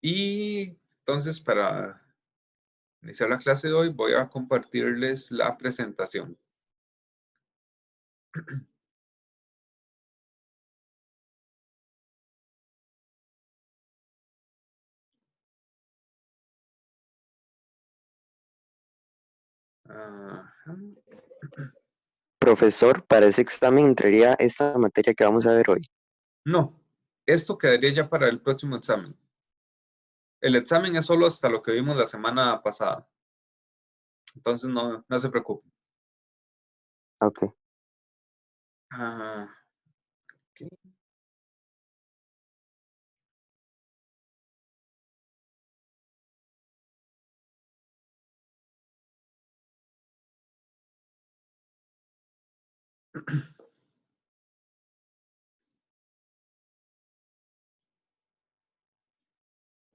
Y entonces, para iniciar la clase de hoy, voy a compartirles la presentación. Ajá. Profesor, para ese examen entraría esta materia que vamos a ver hoy. No, esto quedaría ya para el próximo examen. El examen es solo hasta lo que vimos la semana pasada. Entonces, no se preocupen. Ok. Ah, ok.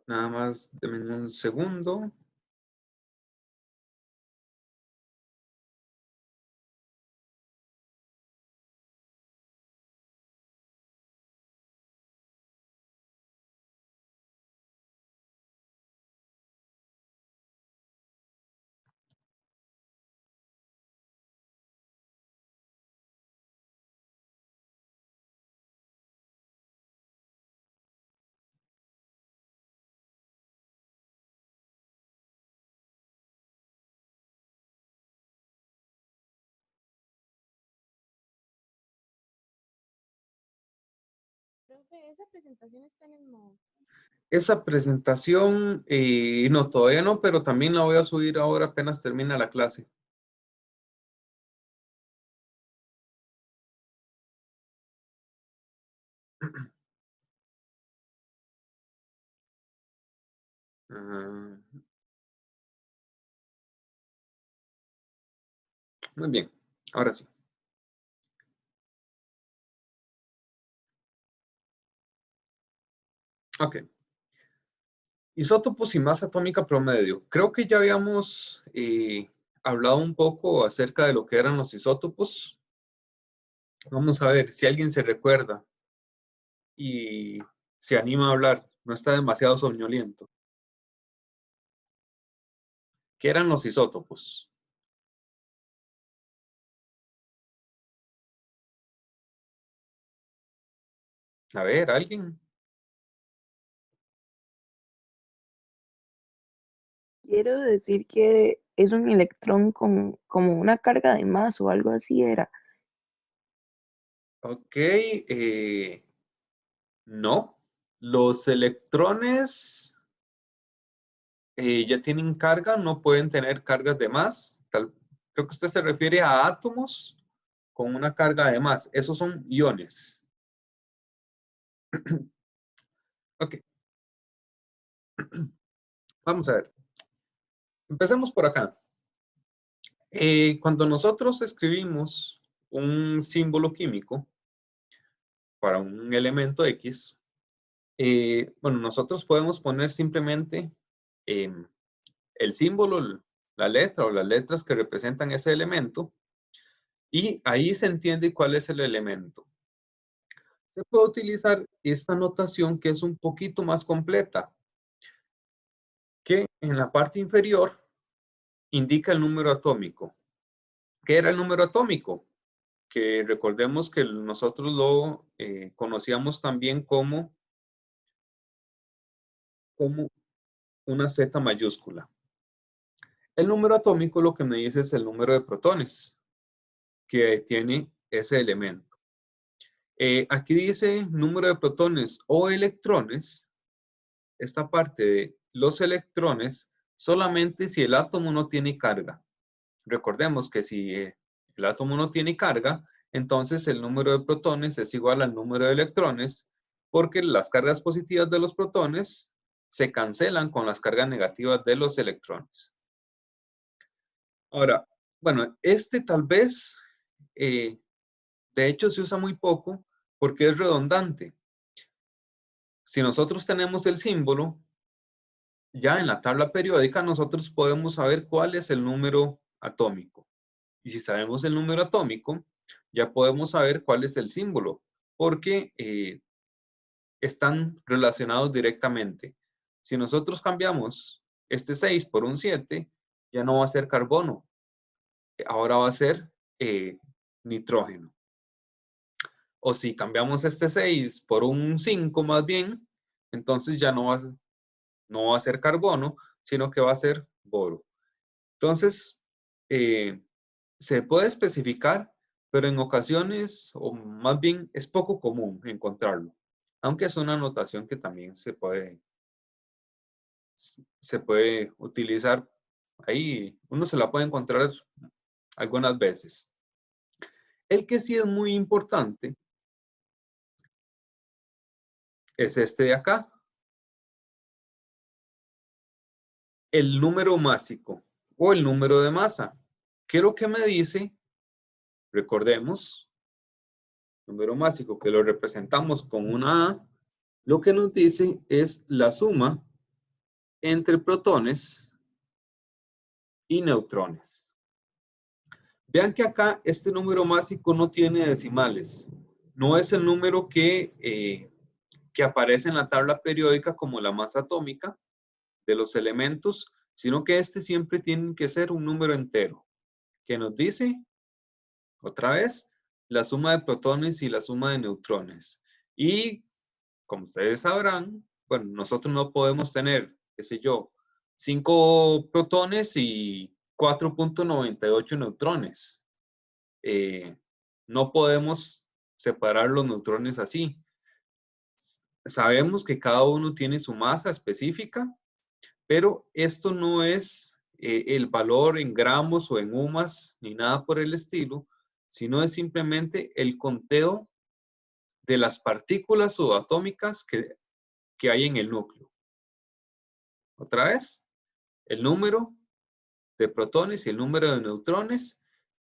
Nada más, denme un segundo. Profe, esa presentación está en el modo. Esa presentación, no, todavía no, pero también la voy a subir ahora apenas termine la clase. Ah, muy bien, ahora sí. Ok. Isótopos y masa atómica promedio. Creo que ya habíamos hablado un poco acerca de lo que eran los isótopos. Vamos a ver si alguien se recuerda y se anima a hablar. No está demasiado soñoliento. ¿Qué eran los isótopos? A ver, ¿alguien? Quiero decir que es un electrón con como una carga de más o algo así era. Ok, no. Los electrones ya tienen carga, no pueden tener cargas de más. Creo que usted se refiere a átomos con una carga de más. Esos son iones. Ok, vamos a ver. Empecemos por acá. Cuando nosotros escribimos un símbolo químico para un elemento X, bueno, nosotros podemos poner simplemente el símbolo, la letra o las letras que representan ese elemento y ahí se entiende cuál es el elemento. Se puede utilizar esta notación que es un poquito más completa, que en la parte inferior indica el número atómico. ¿Qué era el número atómico? Que recordemos que nosotros lo conocíamos también como una Z mayúscula. El número atómico lo que me dice es el número de protones que tiene ese elemento. Aquí dice número de protones o electrones. Esta parte de los electrones solamente si el átomo no tiene carga. Recordemos que si el átomo no tiene carga, entonces el número de protones es igual al número de electrones, porque las cargas positivas de los protones se cancelan con las cargas negativas de los electrones. Ahora, bueno, este tal vez, de hecho, se usa muy poco porque es redundante. Si nosotros tenemos el símbolo, ya en la tabla periódica nosotros podemos saber cuál es el número atómico. Y si sabemos el número atómico, ya podemos saber cuál es el símbolo, porque están relacionados directamente. Si nosotros cambiamos este 6 por un 7, ya no va a ser carbono. Ahora va a ser nitrógeno. O si cambiamos este 6 por un 5 más bien, entonces ya no va a ser carbono, sino que va a ser boro. Entonces, se puede especificar, pero en ocasiones, o más bien es poco común encontrarlo, aunque es una notación que también se puede utilizar ahí. Uno se la puede encontrar algunas veces. El que sí es muy importante es este de acá. El número másico o el número de masa. ¿Qué es lo que me dice? Recordemos, número másico que lo representamos con una A, lo que nos dice es la suma entre protones y neutrones. Vean que acá este número másico no tiene decimales. No es el número que aparece en la tabla periódica como la masa atómica de los elementos, sino que este siempre tiene que ser un número entero, que nos dice, otra vez, la suma de protones y la suma de neutrones. Y, como ustedes sabrán, bueno, nosotros no podemos tener, qué sé yo, 5 protones y 4.98 neutrones. No podemos separar los neutrones así. Sabemos que cada uno tiene su masa específica, pero esto no es el valor en gramos o en UMAS ni nada por el estilo, sino es simplemente el conteo de las partículas subatómicas que hay en el núcleo. Otra vez, el número de protones y el número de neutrones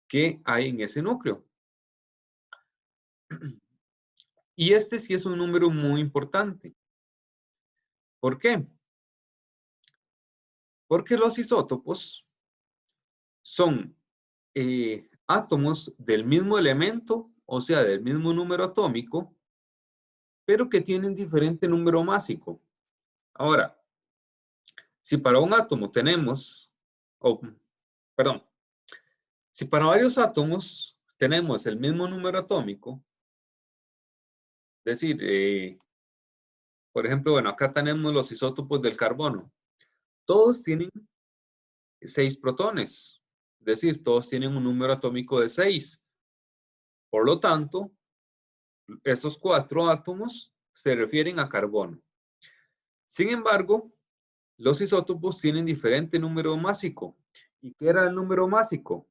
que hay en ese núcleo. Y este sí es un número muy importante. ¿Por qué? Porque los isótopos son átomos del mismo elemento, o sea, del mismo número atómico, pero que tienen diferente número másico. Ahora, si para un átomo tenemos, perdón, si para varios átomos tenemos el mismo número atómico, es decir, por ejemplo, bueno, acá tenemos los isótopos del carbono. Todos tienen 6 protones, es decir, todos tienen un número atómico de 6. Por lo tanto, esos 4 átomos se refieren a carbono. Sin embargo, los isótopos tienen diferente número másico. ¿Y qué era el número másico?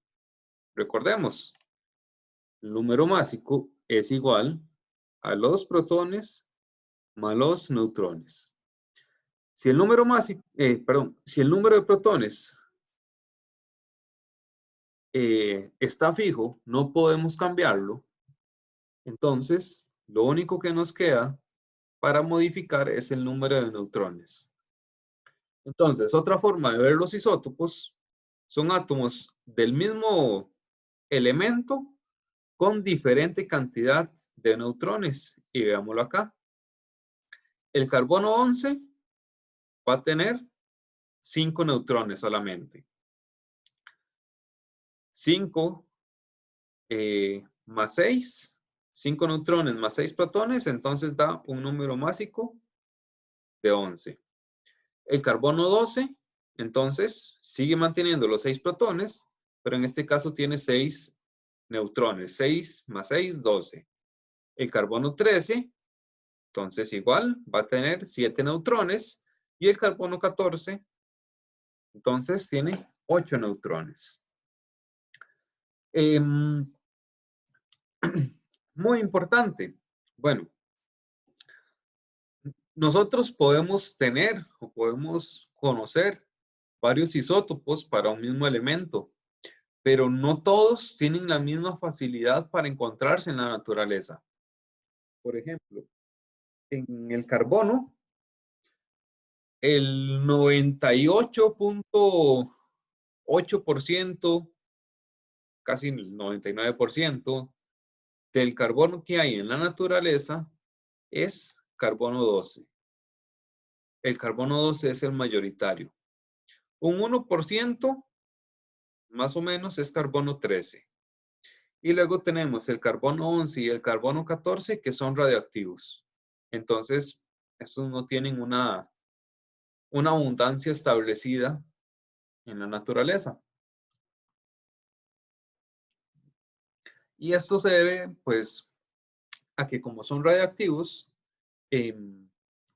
Recordemos, el número másico es igual a los protones más los neutrones. Si el número másico, si el número de protones está fijo, no podemos cambiarlo, entonces lo único que nos queda para modificar es el número de neutrones. Entonces, otra forma de ver los isótopos son átomos del mismo elemento con diferente cantidad de neutrones. Y veámoslo acá. El carbono 11 va a tener 5 neutrones solamente. 5 más 6, 5 neutrones más 6 protones, entonces da un número másico de 11. El carbono 12, entonces, sigue manteniendo los 6 protones, pero en este caso tiene 6 neutrones. 6 más 6, 12. El carbono 13, entonces igual, va a tener 7 neutrones. Y el carbono 14, entonces tiene 8 neutrones. Muy importante. Bueno, nosotros podemos tener o podemos conocer varios isótopos para un mismo elemento, pero no todos tienen la misma facilidad para encontrarse en la naturaleza. Por ejemplo, en el carbono, el 98.8%, casi el 99% del carbono que hay en la naturaleza es carbono 12. el carbono 12 es el mayoritario. Un 1% más o menos es carbono 13. Y luego tenemos el carbono 11 y el carbono 14 que son radioactivos. Entonces, estos no tienen una abundancia establecida en la naturaleza. Y esto se debe, pues, a que como son radioactivos,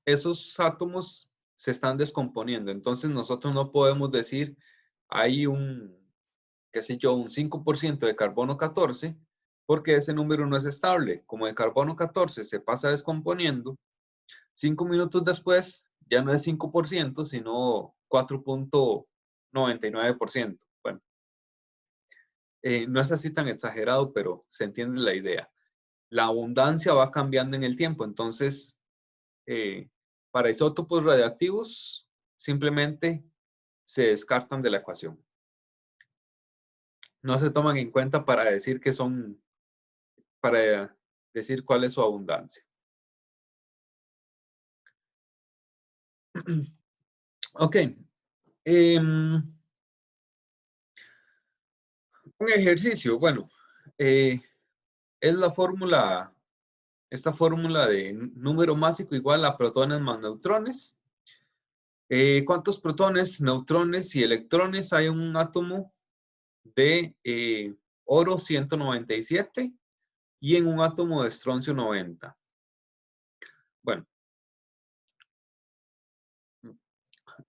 esos átomos se están descomponiendo. Entonces, nosotros no podemos decir, hay qué sé yo, un 5% de carbono 14, porque ese número no es estable. Como el carbono 14 se pasa descomponiendo, 5 minutos después ya no es 5%, sino 4,99%. Bueno, no es así tan exagerado, pero se entiende la idea. La abundancia va cambiando en el tiempo, entonces para isótopos radiactivos simplemente se descartan de la ecuación. No se toman en cuenta para decir para decir cuál es su abundancia. Ok. Un ejercicio, bueno, es la fórmula, esta fórmula de número másico igual a protones más neutrones. ¿Cuántos protones, neutrones y electrones hay en un átomo de oro 197 y en un átomo de estroncio 90? Bueno,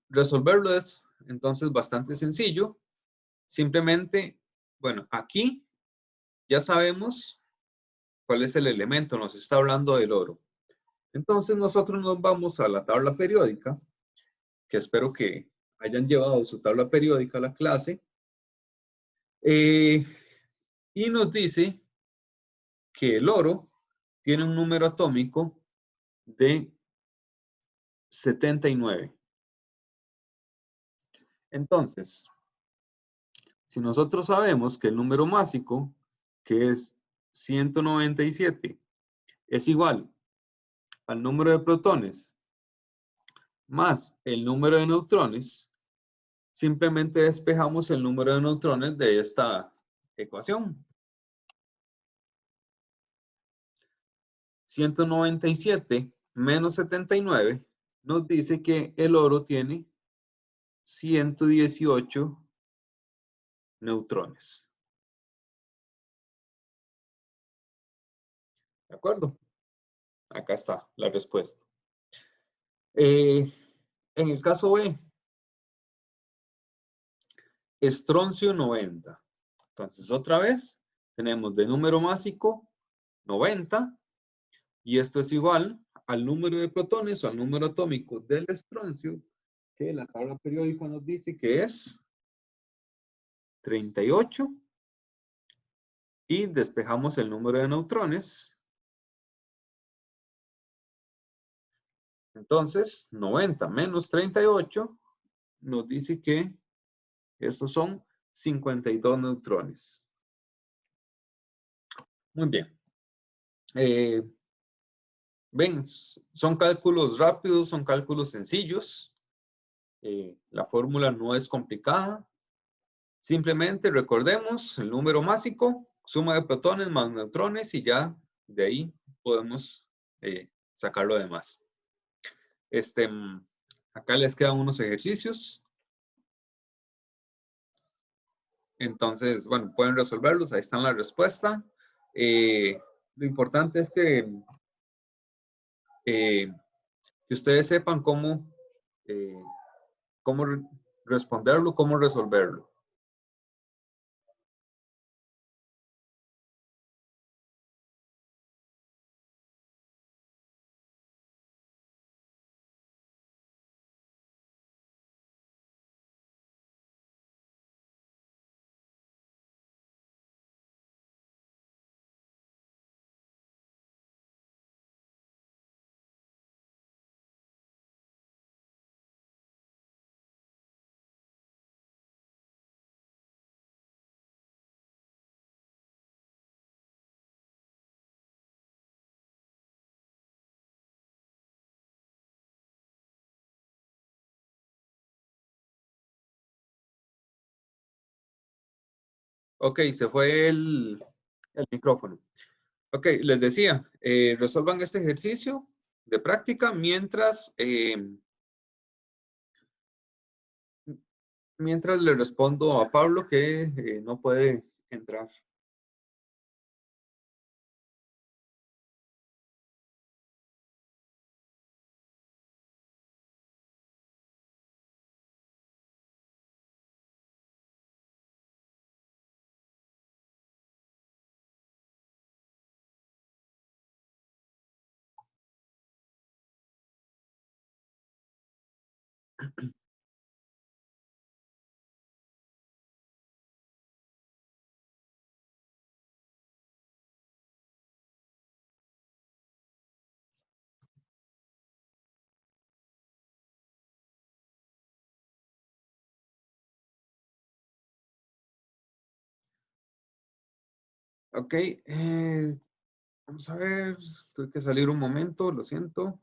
resolverlo es entonces bastante sencillo. Simplemente, bueno, aquí ya sabemos cuál es el elemento, nos está hablando del oro. Entonces nosotros nos vamos a la tabla periódica, que espero que hayan llevado su tabla periódica a la clase, y nos dice que el oro tiene un número atómico de 79. Entonces, si nosotros sabemos que el número másico, que es 197, es igual al número de protones más el número de neutrones, simplemente despejamos el número de neutrones de esta ecuación. 197 menos 79 nos dice que el oro tiene 118 neutrones. ¿De acuerdo? Acá está la respuesta. En el caso B, estroncio 90. Entonces, otra vez, tenemos de número másico 90 y esto es igual al número de protones o al número atómico del estroncio, que la tabla periódica nos dice que es 38, y despejamos el número de neutrones. Entonces, 90 menos 38 nos dice que estos son 52 neutrones. Muy bien. Ven, son cálculos rápidos, son cálculos sencillos. La fórmula no es complicada. Simplemente recordemos el número másico, suma de protones más neutrones, y ya de ahí podemos sacar lo demás. Acá les quedan unos ejercicios. Entonces, bueno, pueden resolverlos. Ahí está la respuesta. Lo importante es que ustedes sepan cómo responderlo, cómo resolverlo. Ok, se fue el micrófono. Ok, les decía, resuelvan este ejercicio de práctica mientras le respondo a Pablo que no puede entrar. Ok, vamos a ver, tuve que salir un momento, lo siento.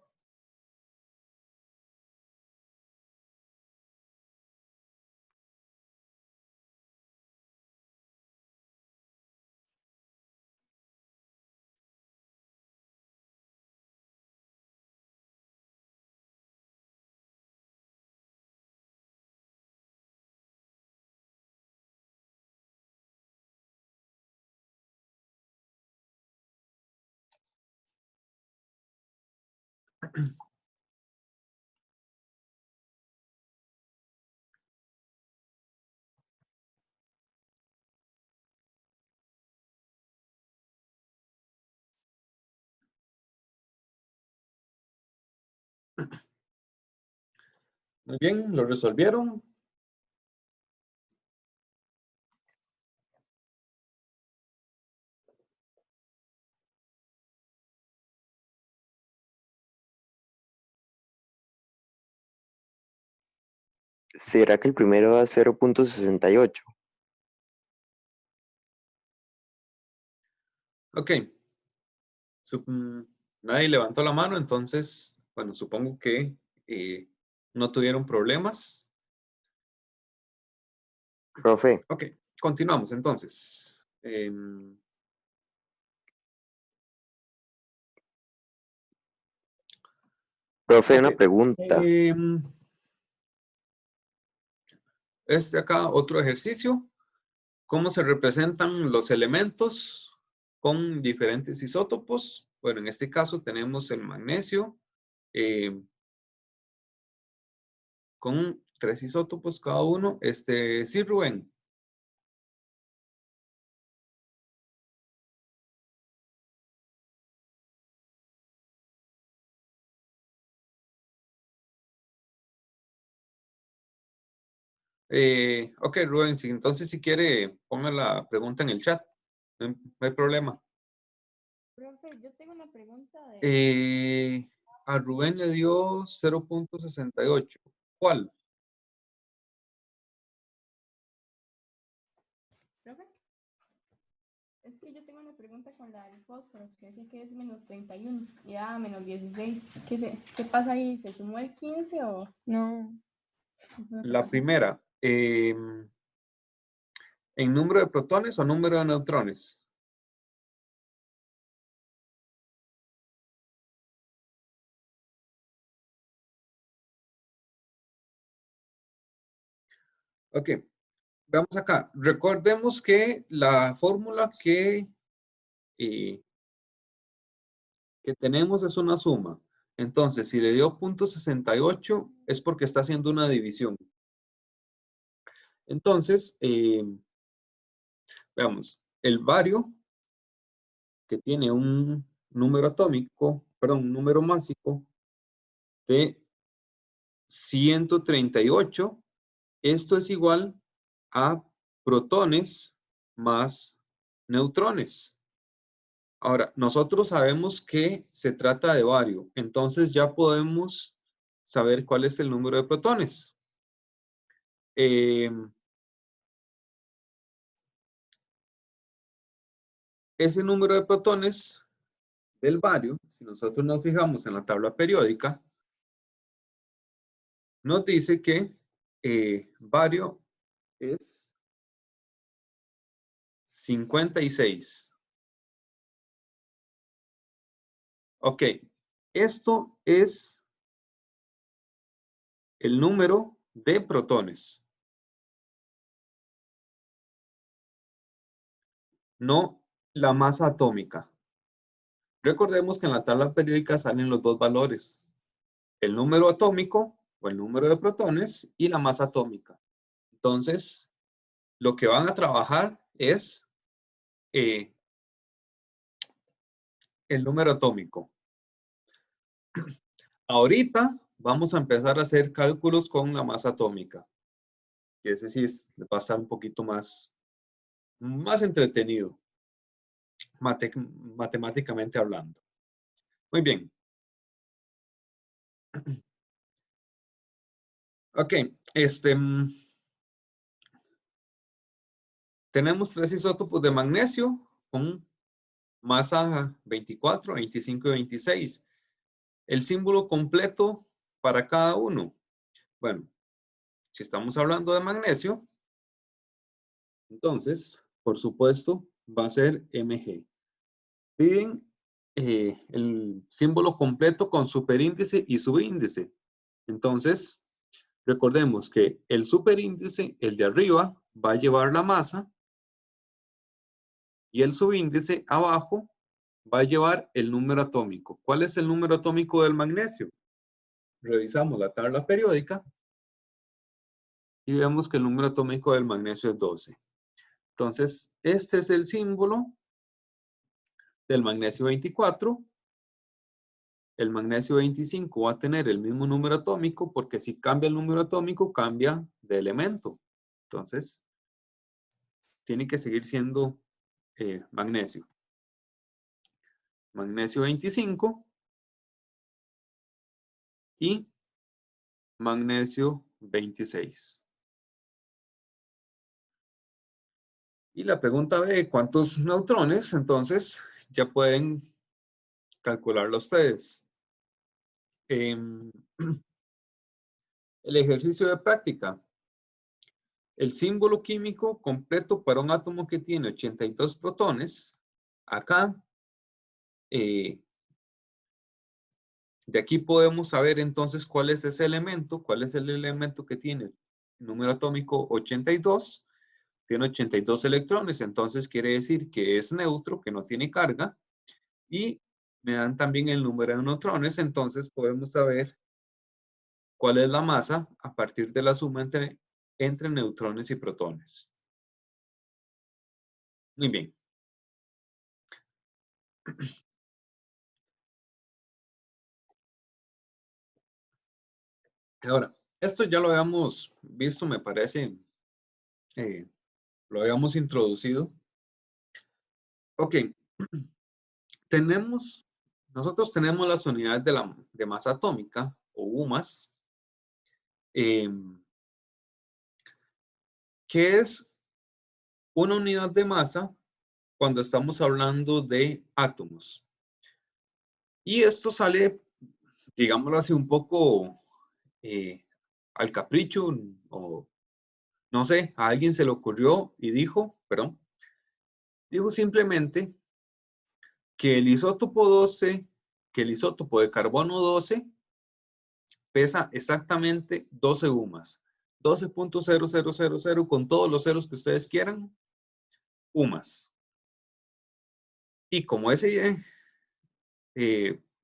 Muy bien, lo resolvieron. ¿Será que el primero da 0.68? Ok. Nadie levantó la mano, entonces, bueno, supongo que no tuvieron problemas. Profe, Ok, continuamos entonces. profe, Ok. una pregunta. Este acá, otro ejercicio. ¿Cómo se representan los elementos con diferentes isótopos? Bueno, en este caso tenemos el magnesio con 3 isótopos cada uno. Sí, Rubén. Ok, Rubén, sí, entonces si quiere, ponga la pregunta en el chat. No hay problema. Profe, yo tengo una pregunta de... A Rubén le dio 0.68. ¿Cuál? Profe, es que yo tengo una pregunta con la del fósforo, que dice que es menos 31 y da menos 16. ¿Qué pasa ahí? ¿Se sumó el 15 o no? ¿Qué fue lo que La pasó? primera, ¿en número de protones o número de neutrones? Ok, veamos acá. Recordemos que la fórmula eh, que tenemos es una suma. Entonces, si le dio 0.68 es porque está haciendo una división. Entonces, veamos, el bario, que tiene un número atómico, perdón, un número másico de 138, esto es igual a protones más neutrones. Ahora, nosotros sabemos que se trata de bario, entonces ya podemos saber cuál es el número de protones. Ese número de protones del bario, si nosotros nos fijamos en la tabla periódica, nos dice que bario es 56. Ok, esto es el número de protones, no la masa atómica. Recordemos que en la tabla periódica salen los dos valores, el número atómico o el número de protones y la masa atómica. Entonces, lo que van a trabajar es el número atómico. Ahorita vamos a empezar a hacer cálculos con la masa atómica, que ese sí va a estar un poquito más entretenido, matemáticamente hablando. Muy bien. Ok, tenemos 3 isótopos de magnesio con masa 24, 25 y 26. El símbolo completo para cada uno. Bueno, si estamos hablando de magnesio, entonces, por supuesto, va a ser Mg. Piden el símbolo completo con superíndice y subíndice. Entonces, recordemos que el superíndice, el de arriba, va a llevar la masa y el subíndice abajo va a llevar el número atómico. ¿Cuál es el número atómico del magnesio? Revisamos la tabla periódica y vemos que el número atómico del magnesio es 12. Entonces, este es el símbolo del magnesio 24. El magnesio 25 va a tener el mismo número atómico porque si cambia el número atómico, cambia de elemento. Entonces, tiene que seguir siendo magnesio. Magnesio 25 y magnesio 26. Y la pregunta B, ¿cuántos neutrones? Entonces, ya pueden calcularlo ustedes. El ejercicio de práctica. El símbolo químico completo para un átomo que tiene 82 protones. Acá, de aquí podemos saber entonces cuál es ese elemento, cuál es el elemento que tiene número atómico 82. Tiene 82 electrones, entonces quiere decir que es neutro, que no tiene carga. Y me dan también el número de neutrones, entonces podemos saber cuál es la masa a partir de la suma entre neutrones y protones. Muy bien. Ahora, esto ya lo habíamos visto, me parece, lo habíamos introducido. Ok, nosotros tenemos las unidades de masa atómica, o UMAS, que es una unidad de masa cuando estamos hablando de átomos. Y esto sale, digámoslo así, un poco al capricho, o no sé, a alguien se le ocurrió y dijo simplemente que el isótopo 12, que el isótopo de carbono 12 pesa exactamente 12 UMAS. 12.0000 con todos los ceros que ustedes quieran, UMAS. Y como ese,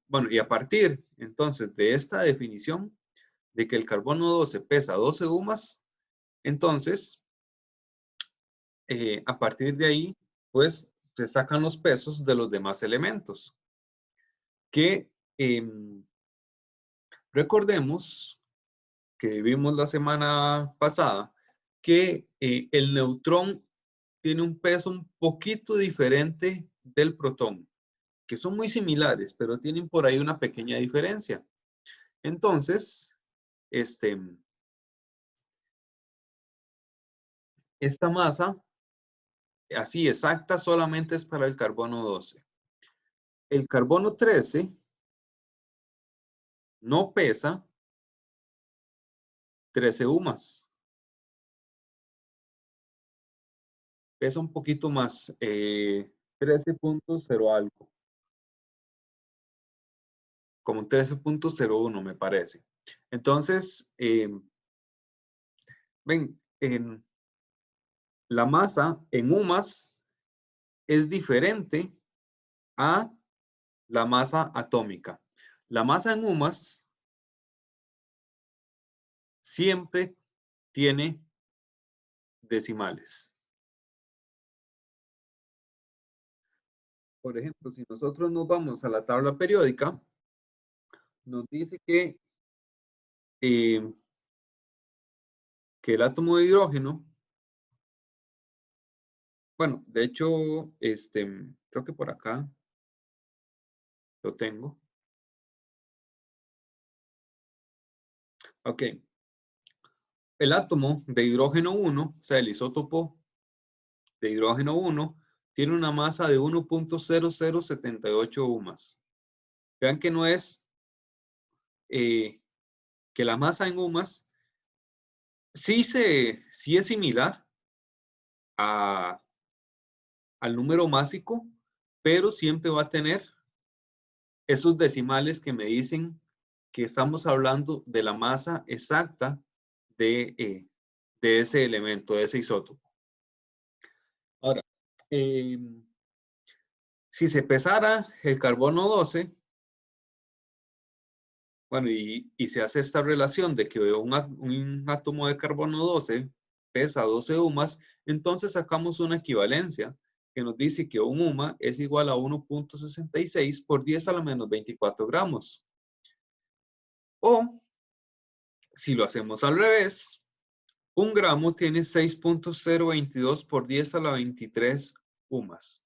bueno, y a partir entonces de esta definición de que el carbono 12 pesa 12 UMAS, entonces, a partir de ahí, pues, se sacan los pesos de los demás elementos. Que recordemos que vimos la semana pasada que el neutrón tiene un peso un poquito diferente del protón, que son muy similares, pero tienen por ahí una pequeña diferencia. Entonces, esta masa, así exacta, solamente es para el carbono 12. El carbono 13 no pesa 13 UMAS. pesa un poquito más, 13.0 algo. Como 13.01 me parece. Entonces, ven, la masa en UMAS es diferente a la masa atómica. La masa en UMAS siempre tiene decimales. Por ejemplo, si nosotros nos vamos a la tabla periódica, nos dice que el átomo de hidrógeno, bueno, de hecho, creo que por acá lo tengo. Ok. El átomo de hidrógeno 1, o sea, el isótopo de hidrógeno 1, tiene una masa de 1.0078 UMAS. Vean que no es, que la masa en UMAS sí es similar al número másico, pero siempre va a tener esos decimales que me dicen que estamos hablando de la masa exacta de ese elemento, de ese isótopo. Ahora, si se pesara el carbono 12, bueno, y se hace esta relación de que un átomo de carbono 12 pesa 12 UMAS, entonces sacamos una equivalencia que nos dice que un UMA es igual a 1.66 por 10 a la menos 24 gramos. O, si lo hacemos al revés, un gramo tiene 6.022 por 10 a la 23 UMAS.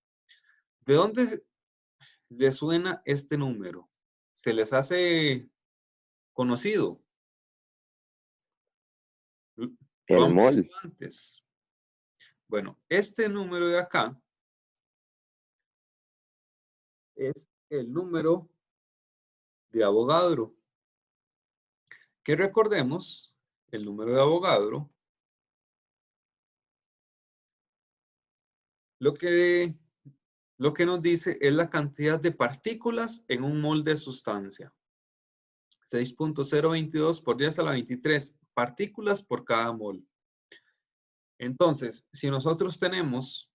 ¿De dónde le suena este número? ¿Se les hace conocido? Lo El han visto mol. antes. Bueno, este número de acá es el número de Avogadro. Que recordemos, el número de Avogadro, lo que nos dice es la cantidad de partículas en un mol de sustancia. 6.022 por 10 a la 23 partículas por cada mol. Entonces, si nosotros tenemos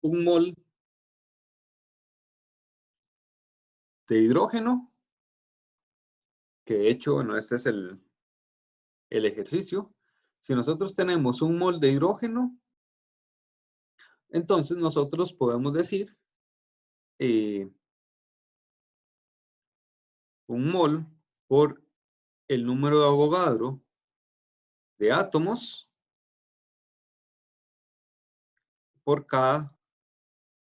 un mol de hidrógeno, que de hecho, bueno, este es el ejercicio. Si nosotros tenemos un mol de hidrógeno, entonces nosotros podemos decir un mol por el número de Avogadro de átomos por cada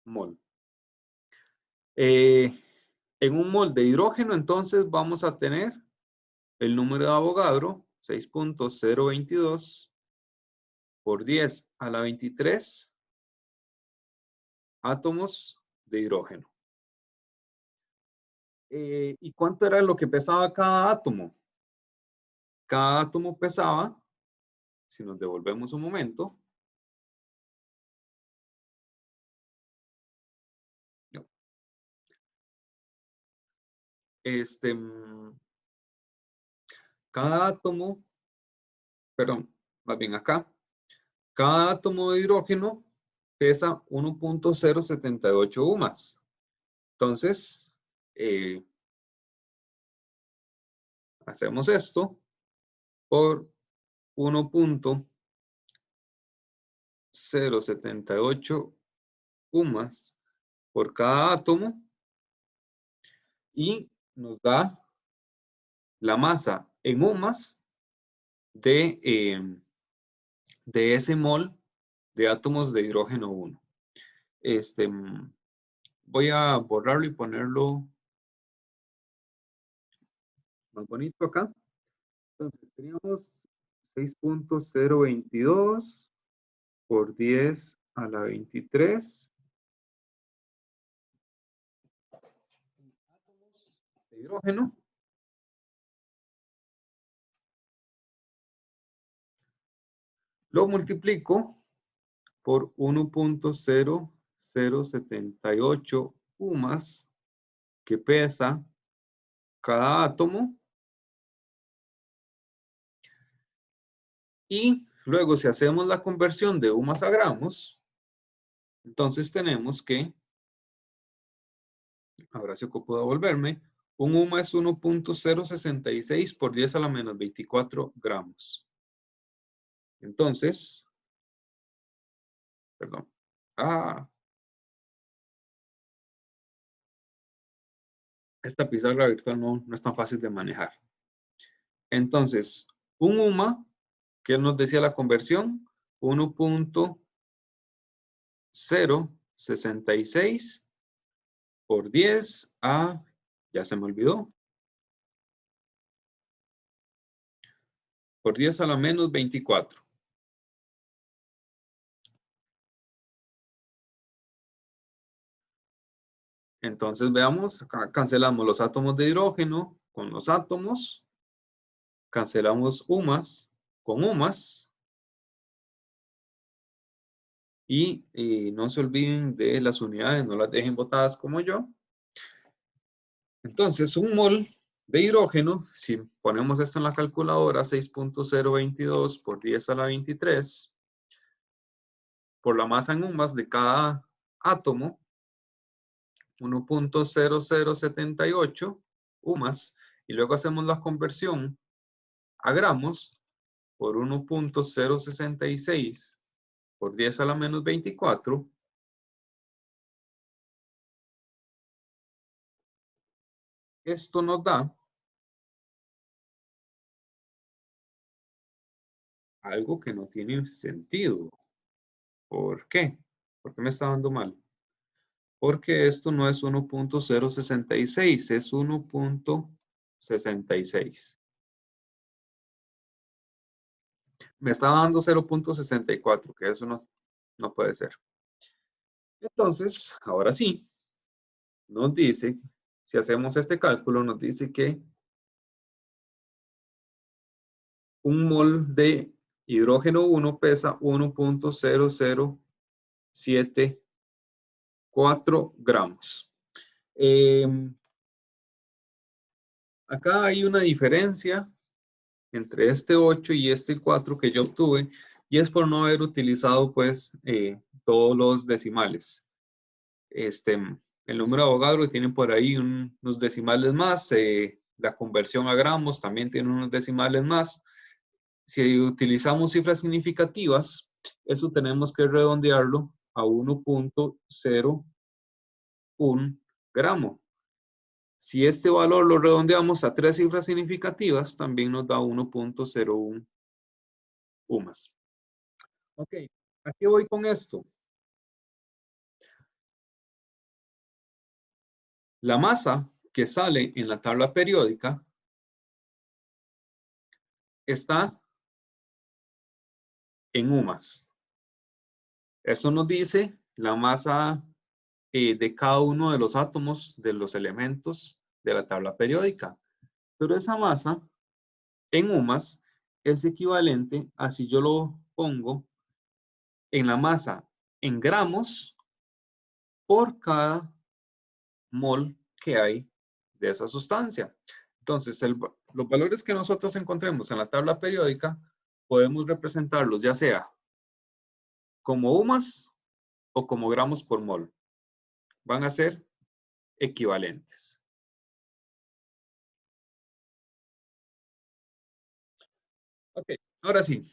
mol. En un mol de hidrógeno, entonces vamos a tener el número de Avogadro, 6.022 por 10 a la 23 átomos de hidrógeno. ¿Y cuánto era lo que pesaba cada átomo? Cada átomo pesaba, si nos devolvemos un momento, cada átomo, perdón, más bien acá, cada átomo de hidrógeno pesa 1.078 UMAS. Entonces, hacemos esto por 1.078 UMAS por cada átomo y nos da la masa en UMAS de ese mol de átomos de hidrógeno 1. Voy a borrarlo y ponerlo más bonito acá. Entonces, teníamos 6.022 por 10 a la 23 átomos de hidrógeno. Lo multiplico por 1.0078 UMAS que pesa cada átomo. Y luego, si hacemos la conversión de UMAS a gramos, entonces tenemos que, ahora sí ocupo devolverme, un UMA es 1.066 por 10 a la menos 24 gramos. Entonces, perdón. Esta pizarra virtual no es tan fácil de manejar. Entonces, un UMA, que nos decía la conversión, 1.066 por 10 a, ya se me olvidó, por 10 a la menos 24. Entonces, veamos, acá cancelamos los átomos de hidrógeno con los átomos, cancelamos UMAS con UMAS, y no se olviden de las unidades, no las dejen botadas como yo. Entonces, un mol de hidrógeno, si ponemos esto en la calculadora, 6.022 por 10 a la 23, por la masa en UMAS de cada átomo, 1.0078 UMAS, y luego hacemos la conversión a gramos por 1.066 por 10 a la menos 24, esto nos da algo que no tiene sentido. ¿Por qué? ¿Por qué me está dando mal? Porque esto no es 1.066, es 1.66. Me está dando 0.64, que eso no puede ser. Entonces, ahora sí, nos dice, si hacemos este cálculo, nos dice que un mol de hidrógeno 1 pesa 1.0074 gramos. Acá hay una diferencia entre este 8 y este 4 que yo obtuve, y es por no haber utilizado pues todos los decimales. El número de Avogadro tienen por ahí unos decimales más, la conversión a gramos también tiene unos decimales más. Si utilizamos cifras significativas, eso tenemos que redondearlo a 1.01 gramo. Si este valor lo redondeamos a 3 cifras significativas, también nos da 1.01 UMAS. Ok, ¿a qué voy con esto? La masa que sale en la tabla periódica está en UMAS. Esto nos dice la masa de cada uno de los átomos de los elementos de la tabla periódica. Pero esa masa en UMAS es equivalente a si yo lo pongo en la masa en gramos por cada mol que hay de esa sustancia. Entonces, los valores que nosotros encontremos en la tabla periódica podemos representarlos ya sea como UMAS o como gramos por mol. Van a ser equivalentes. Ok, ahora sí.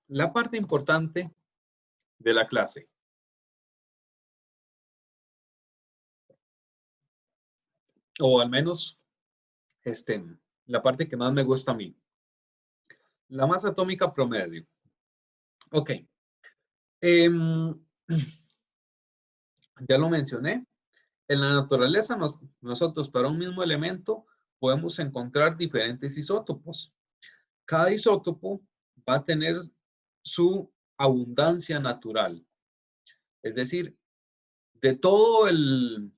La parte importante de la clase. O al menos la parte que más me gusta a mí. La masa atómica promedio. Ok. Ya lo mencioné. En la naturaleza, nosotros para un mismo elemento podemos encontrar diferentes isótopos. Cada isótopo va a tener su abundancia natural. Es decir, de todo el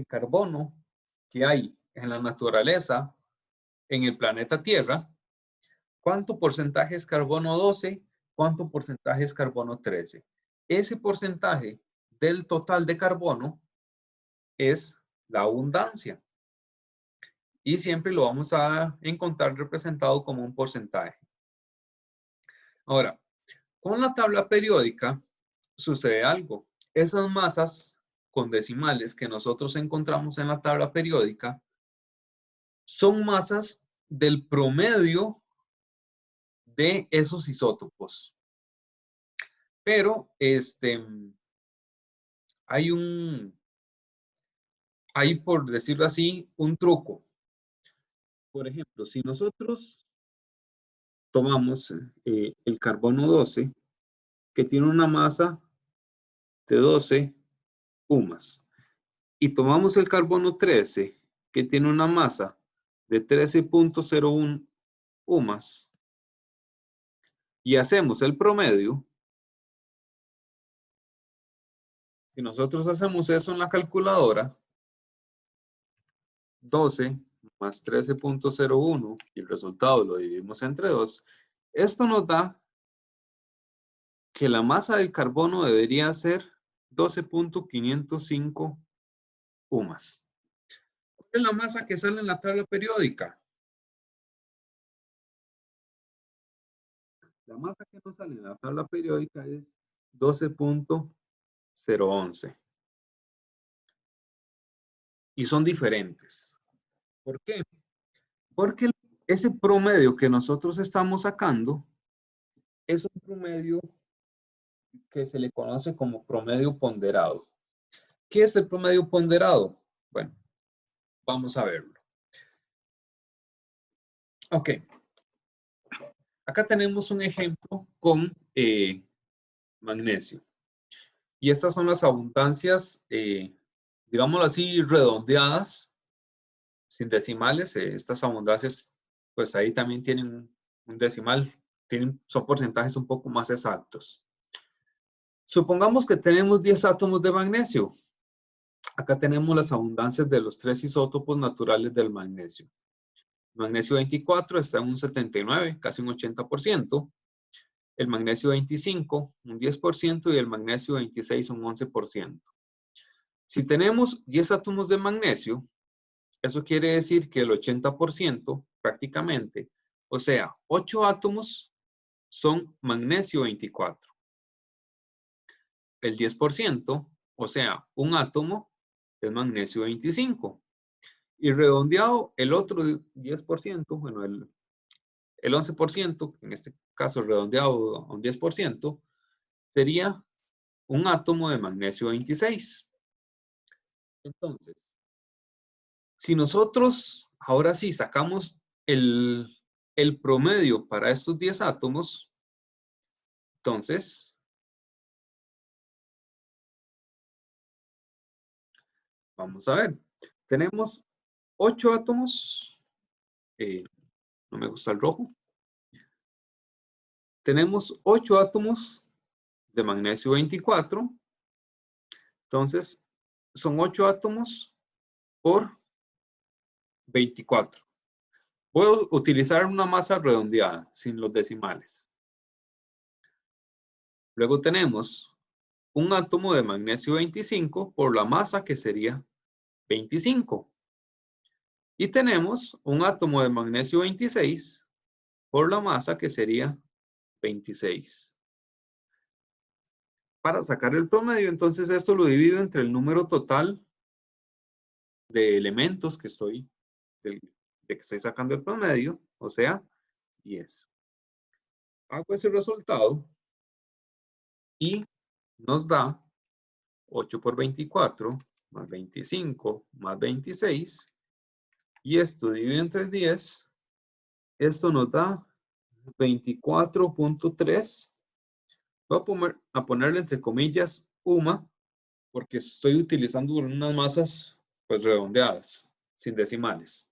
carbono que hay en la naturaleza, en el planeta Tierra, ¿Cuánto porcentaje es carbono 12? ¿Cuánto porcentaje es carbono 13? Ese porcentaje del total de carbono es la abundancia. Y siempre lo vamos a encontrar representado como un porcentaje. Ahora, con la tabla periódica sucede algo. Esas masas con decimales que nosotros encontramos en la tabla periódica son masas del promedio de esos isótopos. Pero hay, por decirlo así, un truco. Por ejemplo, si nosotros tomamos el carbono 12, que tiene una masa de 12 UMAS, y tomamos el carbono 13, que tiene una masa de 13.01 UMAS, y hacemos el promedio, si nosotros hacemos eso en la calculadora, 12 más 13.01, y el resultado lo dividimos entre 2, esto nos da que la masa del carbono debería ser 12.505 UMAS. ¿Cuál es la masa que sale en la tabla periódica? La masa que nos sale en la tabla periódica es 12.011. Y son diferentes. ¿Por qué? Porque ese promedio que nosotros estamos sacando es un promedio que se le conoce como promedio ponderado. ¿Qué es el promedio ponderado? Bueno, vamos a verlo. Ok. Acá tenemos un ejemplo con magnesio. Y estas son las abundancias, digámoslo así, redondeadas, sin decimales. Estas abundancias, pues ahí también tienen un decimal, son porcentajes un poco más exactos. Supongamos que tenemos 10 átomos de magnesio. Acá tenemos las abundancias de los 3 isótopos naturales del magnesio. Magnesio 24 está en un 79, casi un 80%. El magnesio 25, un 10%, y el magnesio 26, un 11%. Si tenemos 10 átomos de magnesio, eso quiere decir que el 80% prácticamente, o sea, 8 átomos son magnesio 24. El 10%, o sea, un átomo, es magnesio 25. Y redondeado, el otro 10%, bueno, el 11%, en este caso redondeado a un 10%, sería un átomo de magnesio 26. Entonces, si nosotros ahora sí sacamos el promedio para estos 10 átomos, entonces, vamos a ver, tenemos 8 átomos, no me gusta el rojo, tenemos 8 átomos de magnesio 24, entonces son 8 átomos por 24. Puedo utilizar una masa redondeada, sin los decimales. Luego tenemos un átomo de magnesio 25 por la masa, que sería 25. Y tenemos un átomo de magnesio 26 por la masa, que sería 26. Para sacar el promedio, entonces esto lo divido entre el número total de elementos que estoy sacando el promedio, o sea, 10. Hago ese resultado y nos da 8 por 24 más 25 más 26, y esto dividido entre 10, esto nos da 24.3. Voy a ponerle entre comillas UMA, porque estoy utilizando unas masas pues redondeadas, sin decimales.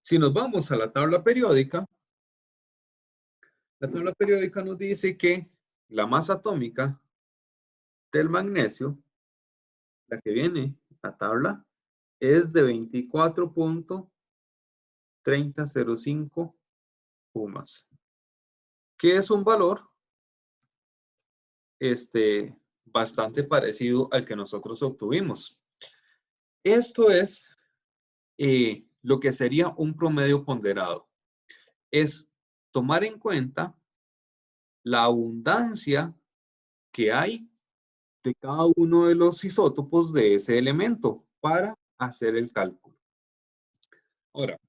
Si nos vamos a la tabla periódica nos dice que la masa atómica del magnesio, la que viene, la tabla, es de 24.3005 UMAS, que es un valor bastante parecido al que nosotros obtuvimos. Esto es lo que sería un promedio ponderado. Es tomar en cuenta la abundancia que hay de cada uno de los isótopos de ese elemento para hacer el cálculo. Ahora,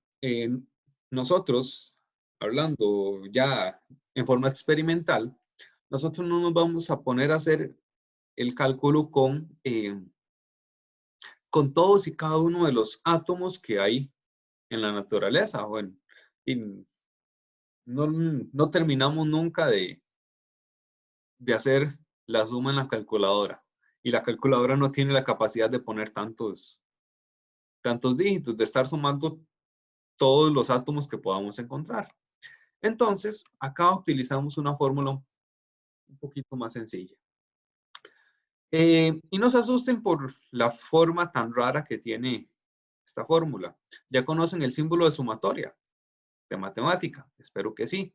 nosotros, hablando ya en forma experimental, nosotros no nos vamos a poner a hacer el cálculo con todos y cada uno de los átomos que hay en la naturaleza. Bueno, y no terminamos nunca de hacer la suma en la calculadora. Y la calculadora no tiene la capacidad de poner tantos dígitos, de estar sumando todos los átomos que podamos encontrar. Entonces, acá utilizamos una fórmula un poquito más sencilla. Y no se asusten por la forma tan rara que tiene esta fórmula. ¿Ya conocen el símbolo de sumatoria de matemática? Espero que sí.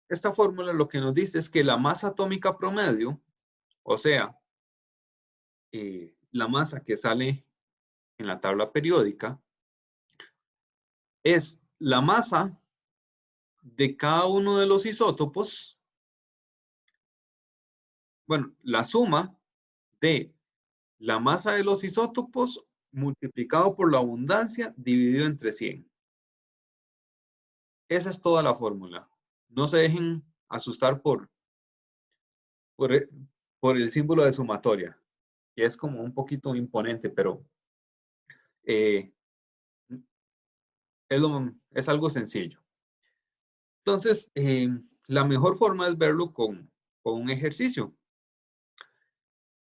Esta fórmula lo que nos dice es que la masa atómica promedio, o sea, la masa que sale en la tabla periódica, es la masa de cada uno de los isótopos, bueno, la suma de la masa de los isótopos multiplicado por la abundancia dividido entre 100. Esa es toda la fórmula. No se dejen asustar por el símbolo de sumatoria, que es como un poquito imponente, pero es algo sencillo. Entonces, la mejor forma es verlo con un ejercicio.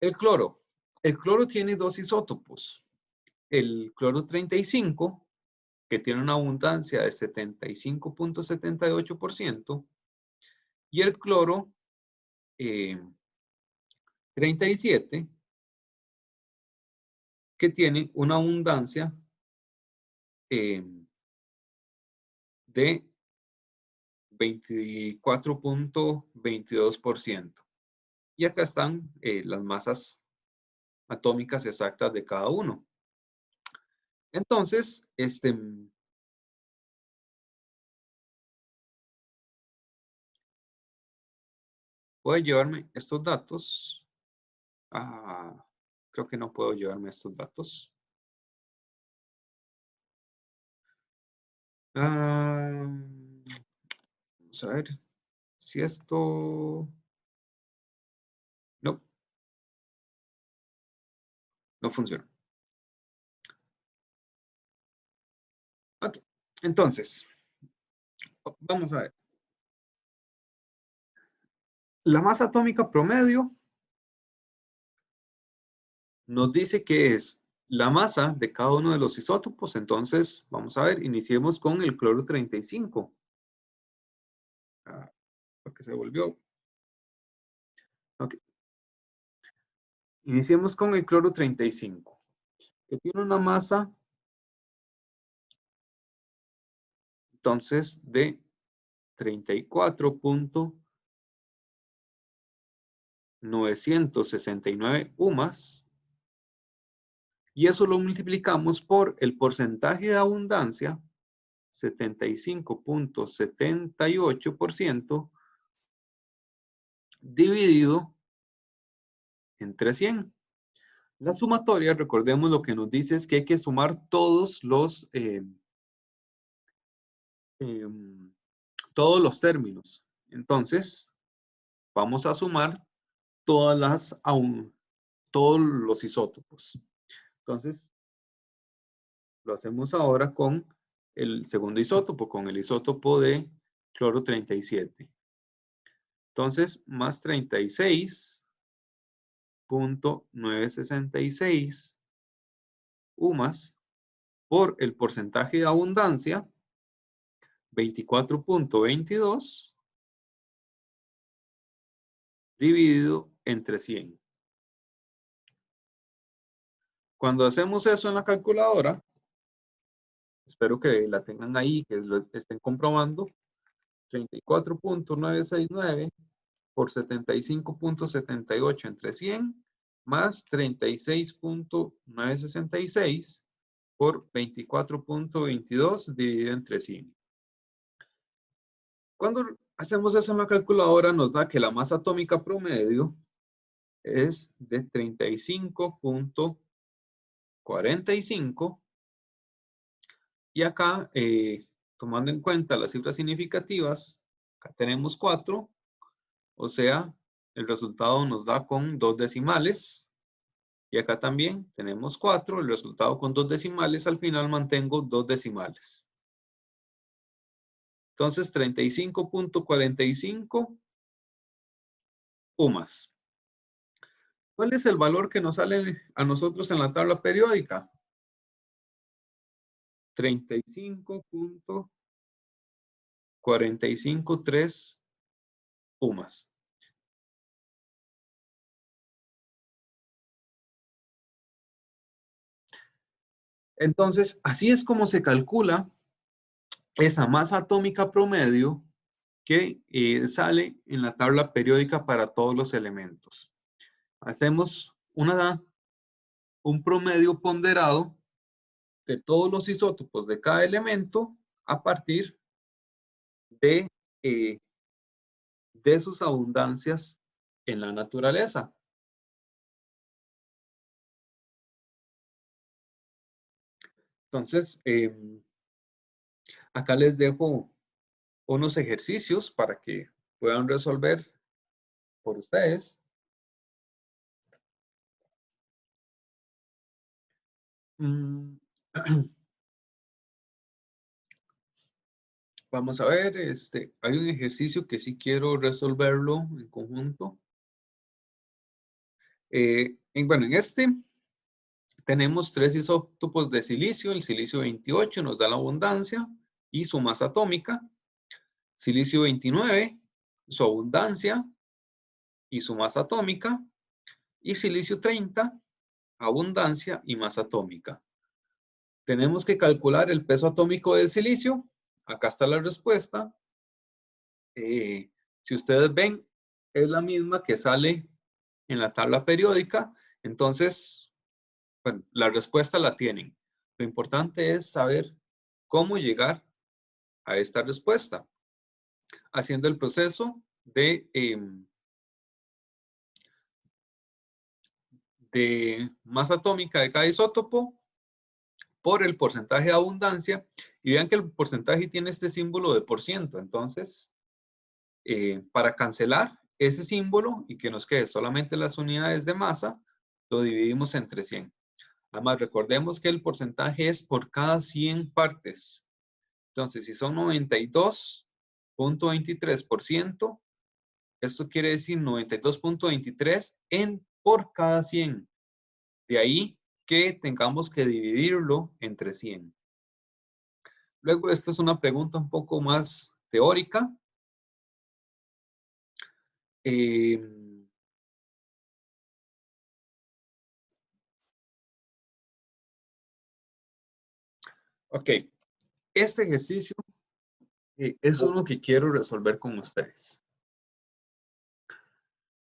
El cloro. El cloro tiene dos isótopos. El cloro 35, que tiene una abundancia de 75.78%, y el cloro 37, que tiene una abundancia de 24.22%. Y acá están las masas atómicas exactas de cada uno. Entonces, voy a llevarme estos datos. Creo que no puedo llevarme estos datos. Vamos a ver si esto... No funciona. Ok, entonces, vamos a ver. La masa atómica promedio nos dice que es la masa de cada uno de los isótopos. Entonces, vamos a ver, iniciemos con el cloro 35. Porque se volvió. Ok. Iniciemos con el cloro 35, que tiene una masa, entonces, de 34.969 UMAS. Y eso lo multiplicamos por el porcentaje de abundancia, 75.78%, dividido entre 100. La sumatoria, recordemos, lo que nos dice es que hay que sumar todos los términos. Entonces, vamos a sumar todos los isótopos. Entonces, lo hacemos ahora con el segundo isótopo, con el isótopo de cloro 37. Entonces, más 36.966 UMAS por el porcentaje de abundancia, 24.22, dividido entre 100. Cuando hacemos eso en la calculadora, espero que la tengan ahí, que lo estén comprobando. 34.969 por 75.78 entre 100 más 36.966 por 24.22 dividido entre 100. Cuando hacemos eso en la calculadora nos da que la masa atómica promedio es de 35.45 y acá, tomando en cuenta las cifras significativas, acá tenemos 4, o sea, el resultado nos da con 2 decimales. Y acá también tenemos 4, el resultado con 2 decimales, al final mantengo 2 decimales. Entonces, 35.45 UMAS. ¿Cuál es el valor que nos sale a nosotros en la tabla periódica? 35.453 UMAS. Entonces, así es como se calcula esa masa atómica promedio que sale en la tabla periódica para todos los elementos. Hacemos un promedio ponderado de todos los isótopos de cada elemento a partir de sus abundancias en la naturaleza. Entonces, acá les dejo unos ejercicios para que puedan resolver por ustedes. Vamos a ver, hay un ejercicio que sí quiero resolverlo en conjunto. Bueno, en este tenemos 3 isótopos de silicio. El silicio 28 nos da la abundancia y su masa atómica. Silicio 29, su abundancia y su masa atómica. Y silicio 30, abundancia y masa atómica. Tenemos que calcular el peso atómico del silicio. Acá está la respuesta. Si ustedes ven, es la misma que sale en la tabla periódica. Entonces, bueno, la respuesta la tienen. Lo importante es saber cómo llegar a esta respuesta, haciendo el proceso de masa atómica de cada isótopo por el porcentaje de abundancia. Y vean que el porcentaje tiene este símbolo de por ciento. Entonces, para cancelar ese símbolo y que nos quede solamente las unidades de masa, lo dividimos entre 100. Además, recordemos que el porcentaje es por cada 100 partes. Entonces, si son 92.23%, esto quiere decir 92.23 por cada 100. De ahí que tengamos que dividirlo entre 100. Luego, esta es una pregunta un poco más teórica. Ok, este ejercicio es uno que quiero resolver con ustedes.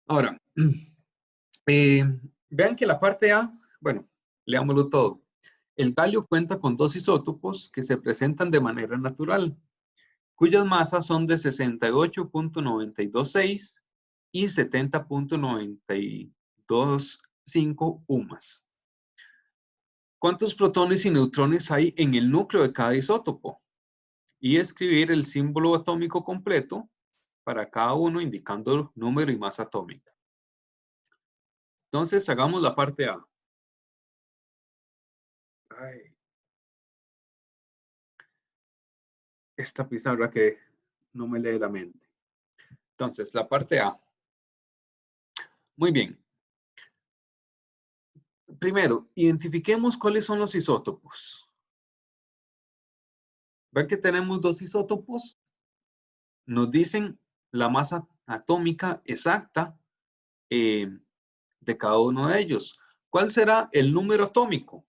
Ahora, vean que la parte A, bueno, leámoslo todo. El galio cuenta con 2 isótopos que se presentan de manera natural, cuyas masas son de 68.926 y 70.925 UMAS. ¿Cuántos protones y neutrones hay en el núcleo de cada isótopo? Y escribir el símbolo atómico completo para cada uno indicando número y masa atómica. Entonces, hagamos la parte A. Esta pizarra que no me lee la mente. Entonces, la parte A. Muy bien. Primero, identifiquemos cuáles son los isótopos. ¿Ven que tenemos 2 isótopos? Nos dicen la masa atómica exacta de cada uno de ellos. ¿Cuál será el número atómico?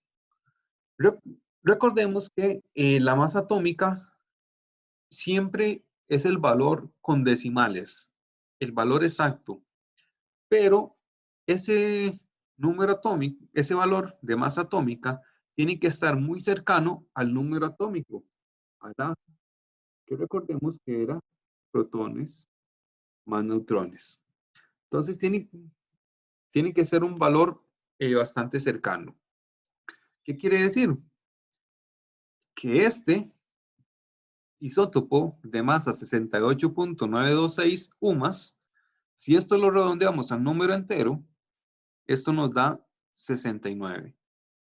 Recordemos que la masa atómica siempre es el valor con decimales, el valor exacto, pero ese número atómico, ese valor de masa atómica, tiene que estar muy cercano al número atómico, a la que recordemos que era protones más neutrones. Entonces tiene que ser un valor bastante cercano. ¿Qué quiere decir? Que este isótopo de masa 68.926 UMAS, si esto lo redondeamos al número entero, esto nos da 69.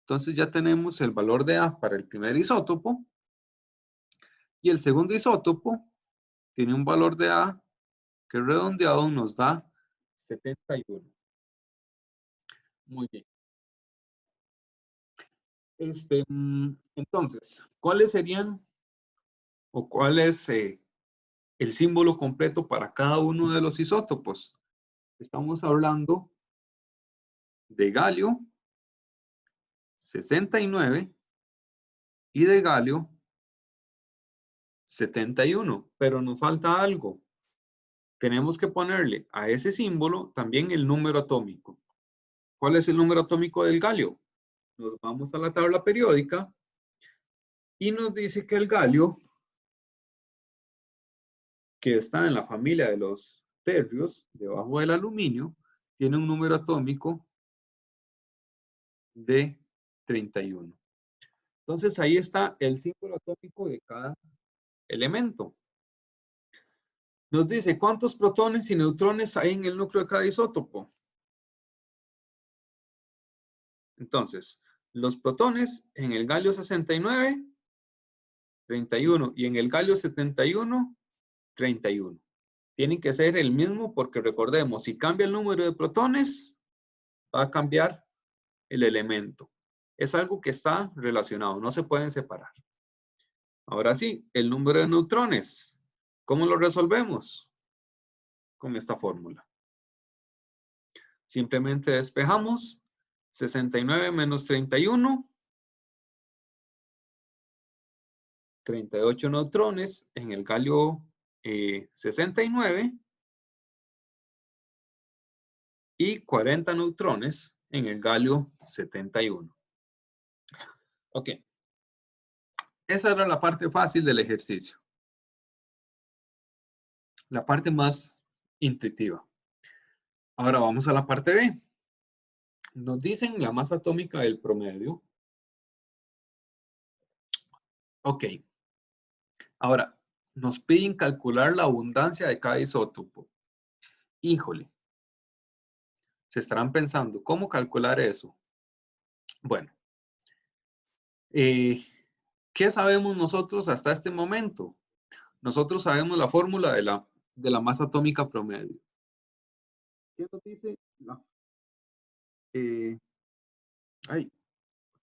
Entonces ya tenemos el valor de A para el primer isótopo y el segundo isótopo tiene un valor de A que redondeado nos da 71. Muy bien. Entonces, ¿cuáles serían o cuál es el símbolo completo para cada uno de los isótopos? Estamos hablando de galio 69 y de galio 71, pero nos falta algo. Tenemos que ponerle a ese símbolo también el número atómico. ¿Cuál es el número atómico del galio? Nos vamos a la tabla periódica y nos dice que el galio, que está en la familia de los tercios, debajo del aluminio, tiene un número atómico de 31. Entonces ahí está el símbolo atómico de cada elemento. Nos dice cuántos protones y neutrones hay en el núcleo de cada isótopo. Entonces, los protones en el galio 69, 31, y en el galio 71, 31. Tienen que ser el mismo porque recordemos, si cambia el número de protones, va a cambiar el elemento. Es algo que está relacionado, no se pueden separar. Ahora sí, el número de neutrones. ¿Cómo lo resolvemos? Con esta fórmula. Simplemente despejamos 69 menos 31. 38 neutrones en el galio 69 y 40 neutrones en el galio 71. Ok. Esa era la parte fácil del ejercicio. La parte más intuitiva. Ahora vamos a la parte B. Nos dicen la masa atómica del promedio. Ok. Ahora, nos piden calcular la abundancia de cada isótopo. Híjole. Se estarán pensando, ¿cómo calcular eso? Bueno. ¿Qué sabemos nosotros hasta este momento? Nosotros sabemos la fórmula de la masa atómica promedio. ¿Qué nos dice? No. Ay,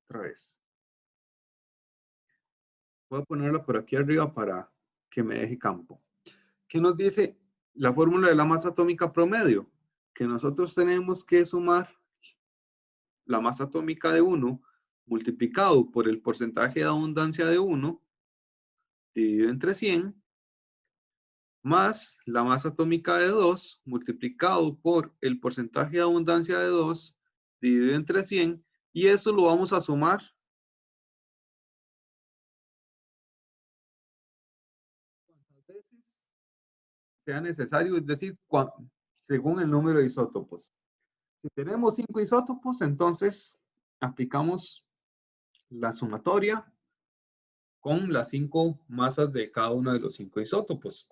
otra vez. Voy a ponerla por aquí arriba para que me deje campo. ¿Qué nos dice la fórmula de la masa atómica promedio? Que nosotros tenemos que sumar la masa atómica de 1 multiplicado por el porcentaje de abundancia de 1 dividido entre 100 más la masa atómica de 2 multiplicado por el porcentaje de abundancia de 2 dividido entre 100, y eso lo vamos a sumar cuantas veces sea necesario, es decir, según el número de isótopos. Si tenemos 5 isótopos, entonces aplicamos la sumatoria con las 5 masas de cada uno de los 5 isótopos.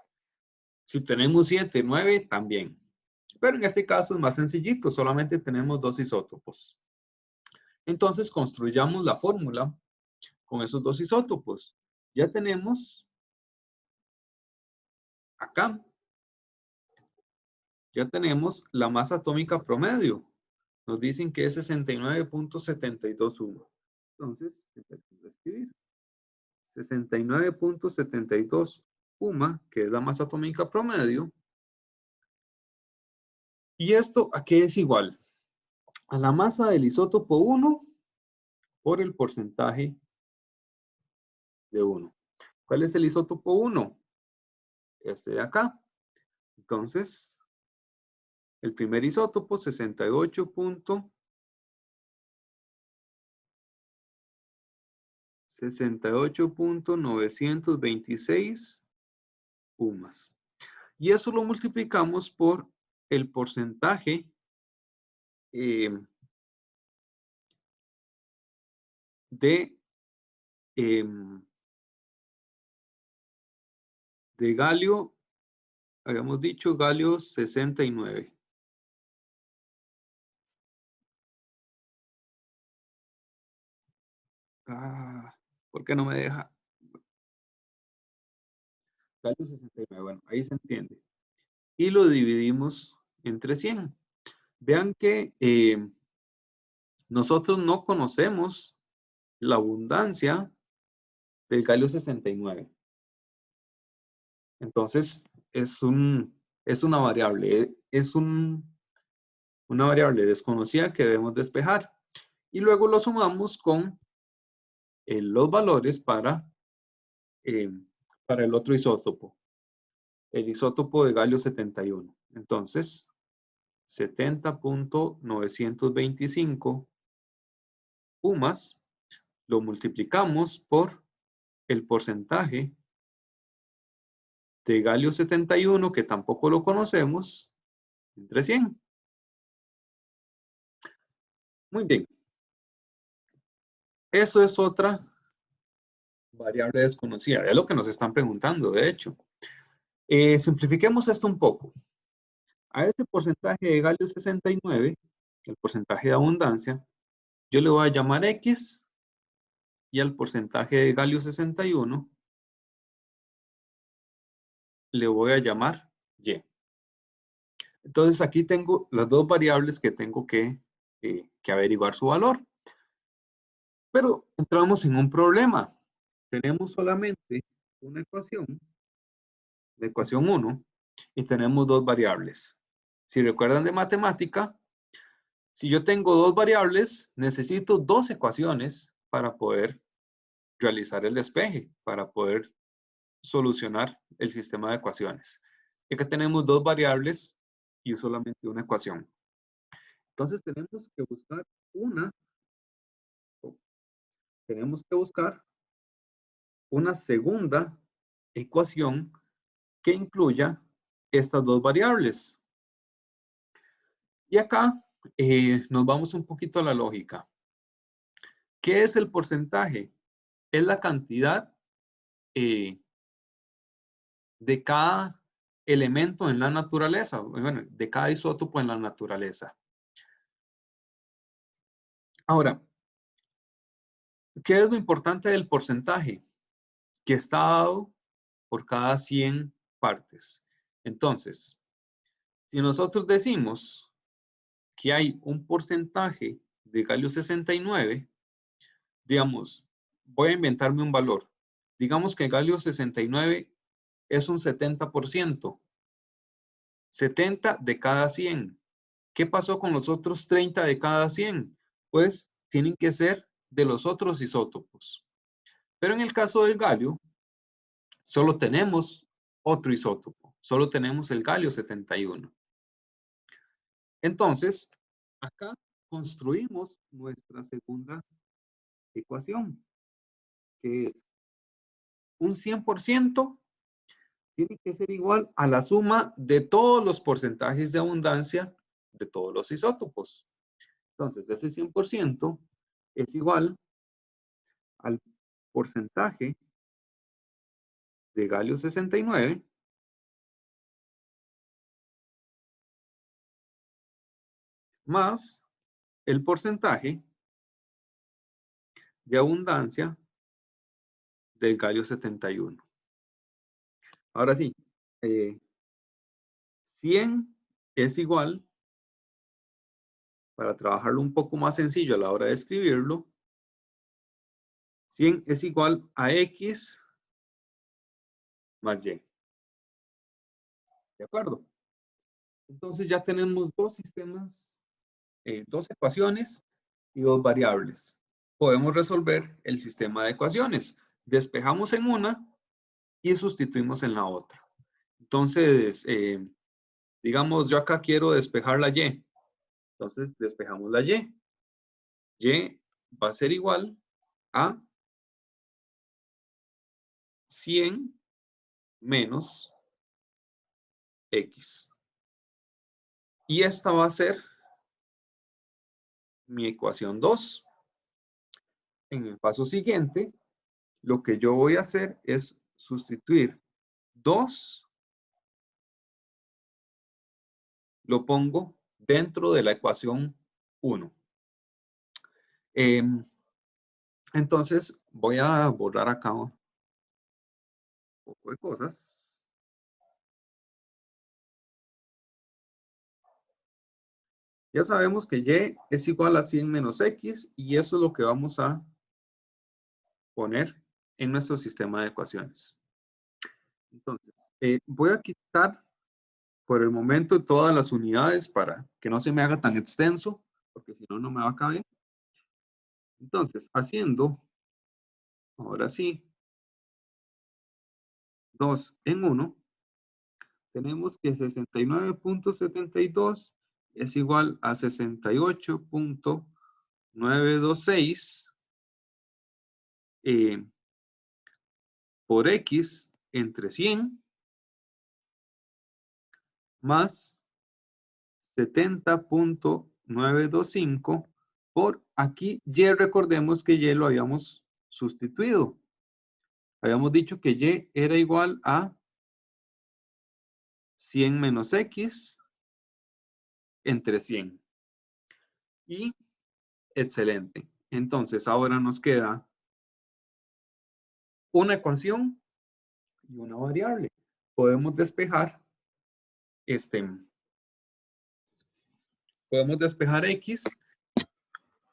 Si tenemos 7, 9, también. Pero en este caso es más sencillito, solamente tenemos 2 isótopos. Entonces construyamos la fórmula con esos 2 isótopos. Ya tenemos acá, ya tenemos la masa atómica promedio. Nos dicen que es 69.721. Entonces, empezamos a escribir. 69.72 UMA, que es la masa atómica promedio. ¿Y esto a qué es igual? A la masa del isótopo 1 por el porcentaje de 1. ¿Cuál es el isótopo 1? Este de acá. Entonces, el primer isótopo, 68.926 UMAS. Y eso lo multiplicamos por el porcentaje de galio, habíamos dicho galio 69. ¿Por qué no me deja? Galio 69, bueno, ahí se entiende. Y lo dividimos entre 100. Vean que nosotros no conocemos la abundancia del galio 69. Entonces, es una variable, una variable desconocida que debemos despejar. Y luego lo sumamos con los valores para el otro isótopo, el isótopo de galio 71. Entonces, 70.925 UMAS lo multiplicamos por el porcentaje de galio 71, que tampoco lo conocemos, entre 100. Muy bien. Eso es otra variable desconocida. Es lo que nos están preguntando, de hecho. Simplifiquemos esto un poco. A este porcentaje de galio 69, el porcentaje de abundancia, yo le voy a llamar X, y al porcentaje de galio 61 le voy a llamar Y. Entonces aquí tengo las dos variables que tengo que averiguar su valor. Pero entramos en un problema. Tenemos solamente una ecuación, la ecuación 1, y tenemos dos variables. Si recuerdan de matemática, si yo tengo dos variables, necesito dos ecuaciones para poder realizar el despeje, para poder solucionar el sistema de ecuaciones. Y acá tenemos dos variables y solamente una ecuación. Entonces tenemos que buscar una segunda ecuación que incluya estas dos variables. Y acá nos vamos un poquito a la lógica. ¿Qué es el porcentaje? Es la cantidad de cada elemento en la naturaleza, bueno, de cada isótopo en la naturaleza. Ahora, ¿qué es lo importante del porcentaje? Que está dado por cada 100 partes. Entonces, si nosotros decimos que hay un porcentaje de galio 69, digamos, voy a inventarme un valor. Digamos que el galio 69 es un 70%. 70 de cada 100. ¿Qué pasó con los otros 30 de cada 100? Pues tienen que ser de los otros isótopos. Pero en el caso del galio, solo tenemos otro isótopo. Solo tenemos el galio 71. Entonces, acá construimos nuestra segunda ecuación, que es un 100% tiene que ser igual a la suma de todos los porcentajes de abundancia de todos los isótopos. Entonces, ese 100% es igual al porcentaje de galio 69 más el porcentaje de abundancia del galio 71. Ahora sí, 100 es igual, para trabajarlo un poco más sencillo a la hora de escribirlo, 100 es igual a X más Y. ¿De acuerdo? Entonces ya tenemos dos sistemas, dos ecuaciones y dos variables. Podemos resolver el sistema de ecuaciones. despejamos en una y sustituimos en la otra. Entonces, digamos, yo acá quiero despejar la Y. Entonces, despejamos la Y. Y va a ser igual a 100 menos X. Y esta va a ser mi ecuación 2. En el paso siguiente, lo que yo voy a hacer es sustituir 2, lo pongo dentro de la ecuación 1. Entonces, voy a borrar acá un poco de cosas. Ya sabemos que Y es igual a 100 menos X y eso es lo que vamos a poner en nuestro sistema de ecuaciones. Entonces, voy a quitar por el momento todas las unidades para que no se me haga tan extenso, porque si no, no me va a caber. Entonces, haciendo, ahora sí, 2 en 1, tenemos que 69.72 es igual a 68.926 por X entre 100 más 70.925 por aquí. Y recordemos que Y lo habíamos sustituido. Habíamos dicho que Y era igual a 100 menos X entre 100. Y excelente. Entonces, ahora nos queda una ecuación y una variable. Podemos despejar X,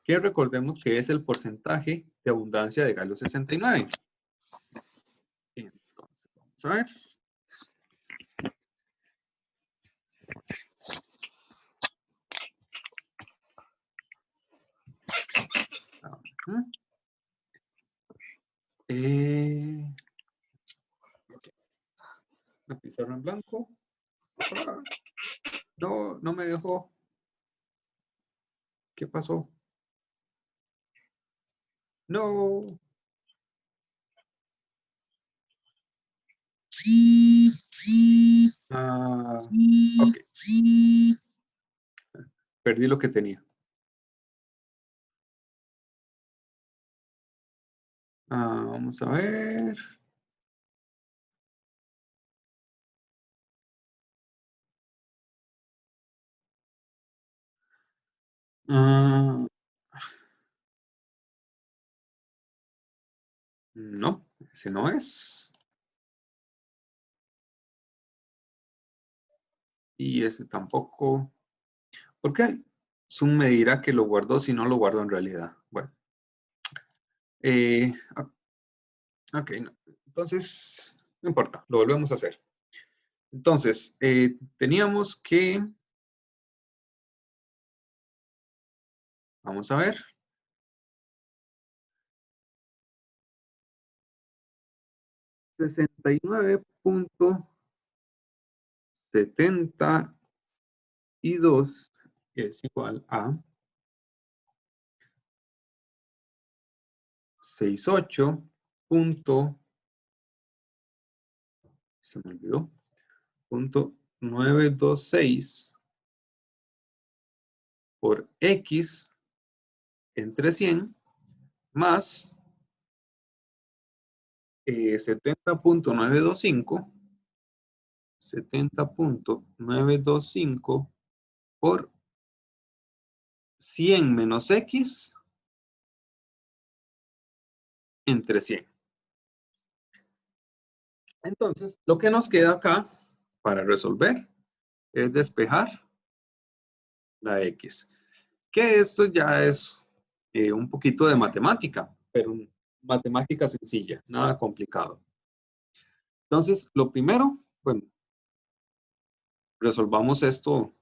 que recordemos que es el porcentaje de abundancia de galio 69. Entonces, vamos a ver. La pizarra en blanco. No, no me dejó. ¿Qué pasó? No. Ok. Perdí lo que tenía. Vamos a ver. No, ese no es. Y ese tampoco. ¿Por qué? Zoom me dirá que lo guardó si no lo guardo en realidad. Bueno. Ok, no. Entonces, no importa, lo volvemos a hacer. Entonces, teníamos que... Vamos a ver. 69.72 es igual a 68. Se me olvidó. 926 por X entre 100 más 70.925 por 100 menos X entre 100. Entonces, lo que nos queda acá para resolver es despejar la X. Que esto ya es un poquito de matemática, pero matemática sencilla, nada complicado. Entonces, lo primero, bueno, resolvamos esto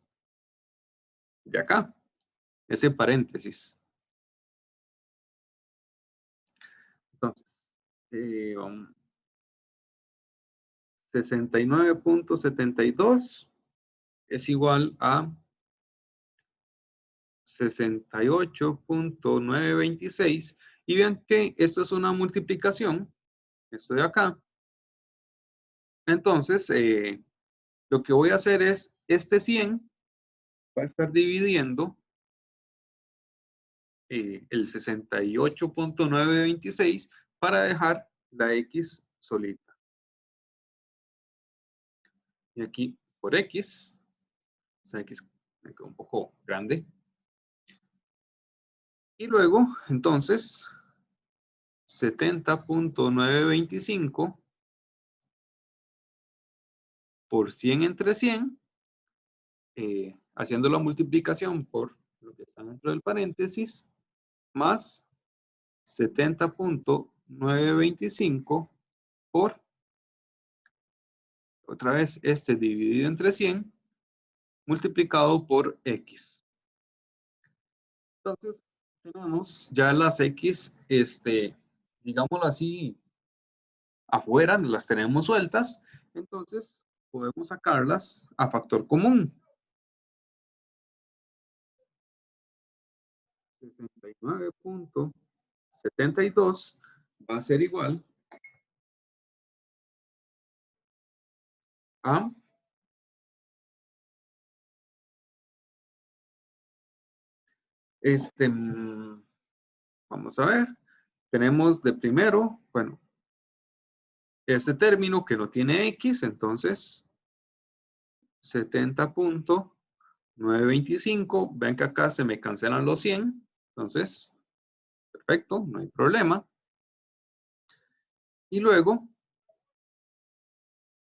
de acá, ese paréntesis. Entonces, 69.72 es igual a 68.926. Y vean que esto es una multiplicación. Esto de acá. Entonces, lo que voy a hacer es, este 100 va a estar dividiendo el 68.926 para dejar la X solita. Y aquí por X, esa X me quedó un poco grande. Y luego, entonces, 70.925 por 100 entre 100, haciendo la multiplicación por lo que está dentro del paréntesis, más 70.925 por, otra vez, este dividido entre 100, multiplicado por X. Entonces, tenemos ya las X, digámoslo así, afuera, las tenemos sueltas. Entonces, podemos sacarlas a factor común. 69.72 va a ser igual a vamos a ver, tenemos de primero, bueno, este término que no tiene X, entonces 70.925, ven que acá se me cancelan los 100, entonces, perfecto, no hay problema. Y luego,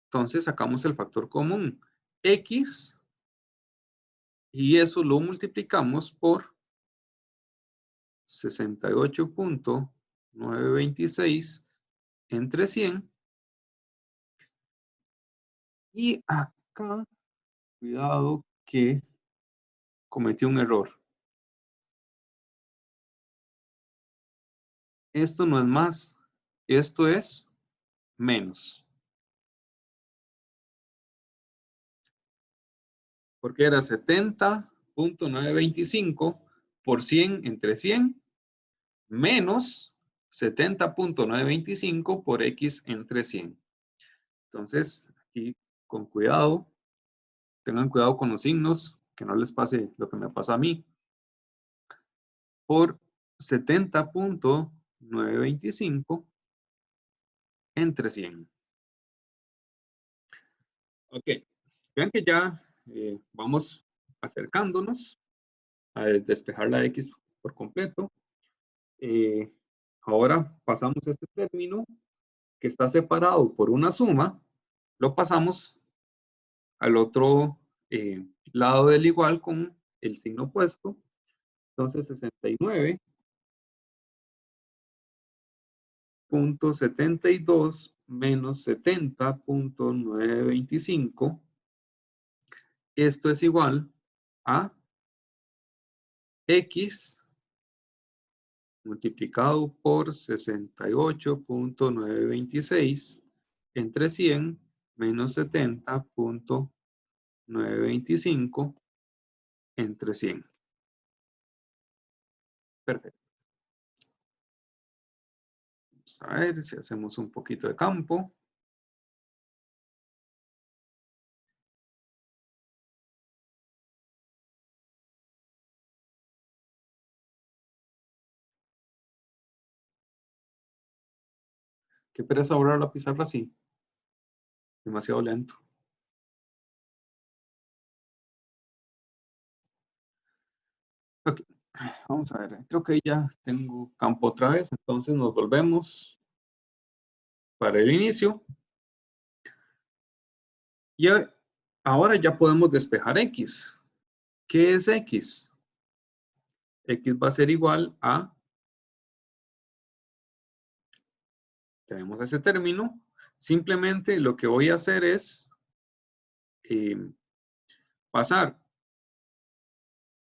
entonces sacamos el factor común, X, y eso lo multiplicamos por 68.926 entre 100. Y acá, cuidado que cometí un error. Esto no es más, esto es menos. Porque era 70.925 por 100 entre 100 menos 70.925 por X entre 100. Entonces, aquí con cuidado, tengan cuidado con los signos, que no les pase lo que me pasa a mí. Por 70.925 entre 100. Ok, vean que ya vamos acercándonos a despejar la X por completo. Ahora pasamos este término que está separado por una suma, lo pasamos al otro lado del igual con el signo opuesto. Entonces 69.72 menos 70.925. Esto es igual a X multiplicado por 68.926 entre 100 menos 70.925 entre 100. Perfecto. Vamos a ver si hacemos un poquito de campo. Qué pereza borrar la pizarra así. Demasiado lento. Ok, vamos a ver. Creo que ya tengo campo otra vez. Entonces nos volvemos para el inicio. Y ahora ya podemos despejar X. ¿Qué es X? X va a ser igual a, tenemos ese término, simplemente lo que voy a hacer es pasar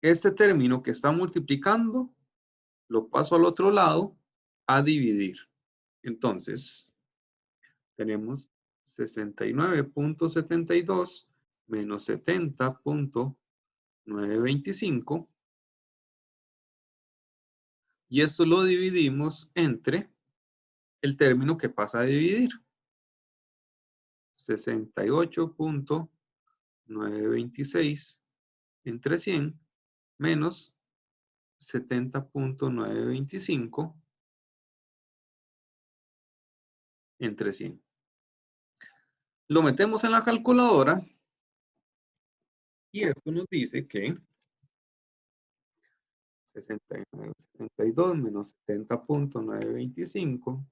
este término que está multiplicando, lo paso al otro lado a dividir. Entonces, tenemos 69.72 menos 70.925. Y esto lo dividimos entre el término que pasa a dividir. 68.926 entre 100 menos 70.925 entre 100. Lo metemos en la calculadora y esto nos dice que 69.72 menos 70.925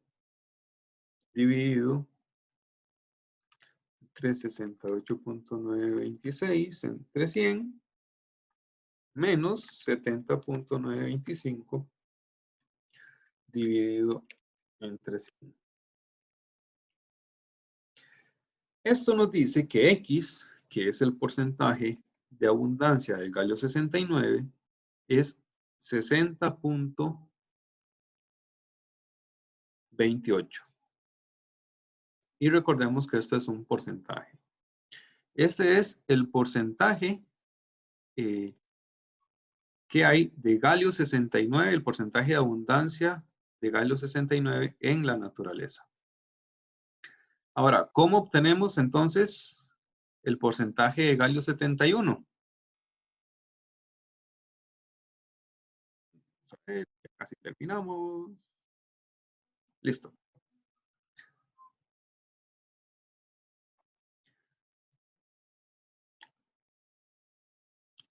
dividido entre 68.926 entre 100 menos 70.925 dividido entre 100. Esto nos dice que X, que es el porcentaje de abundancia del galio 69, es 60.28. Y recordemos que este es un porcentaje. Este es el porcentaje que hay de galio 69, el porcentaje de abundancia de galio 69 en la naturaleza. Ahora, ¿cómo obtenemos entonces el porcentaje de galio 71? Casi terminamos. Listo.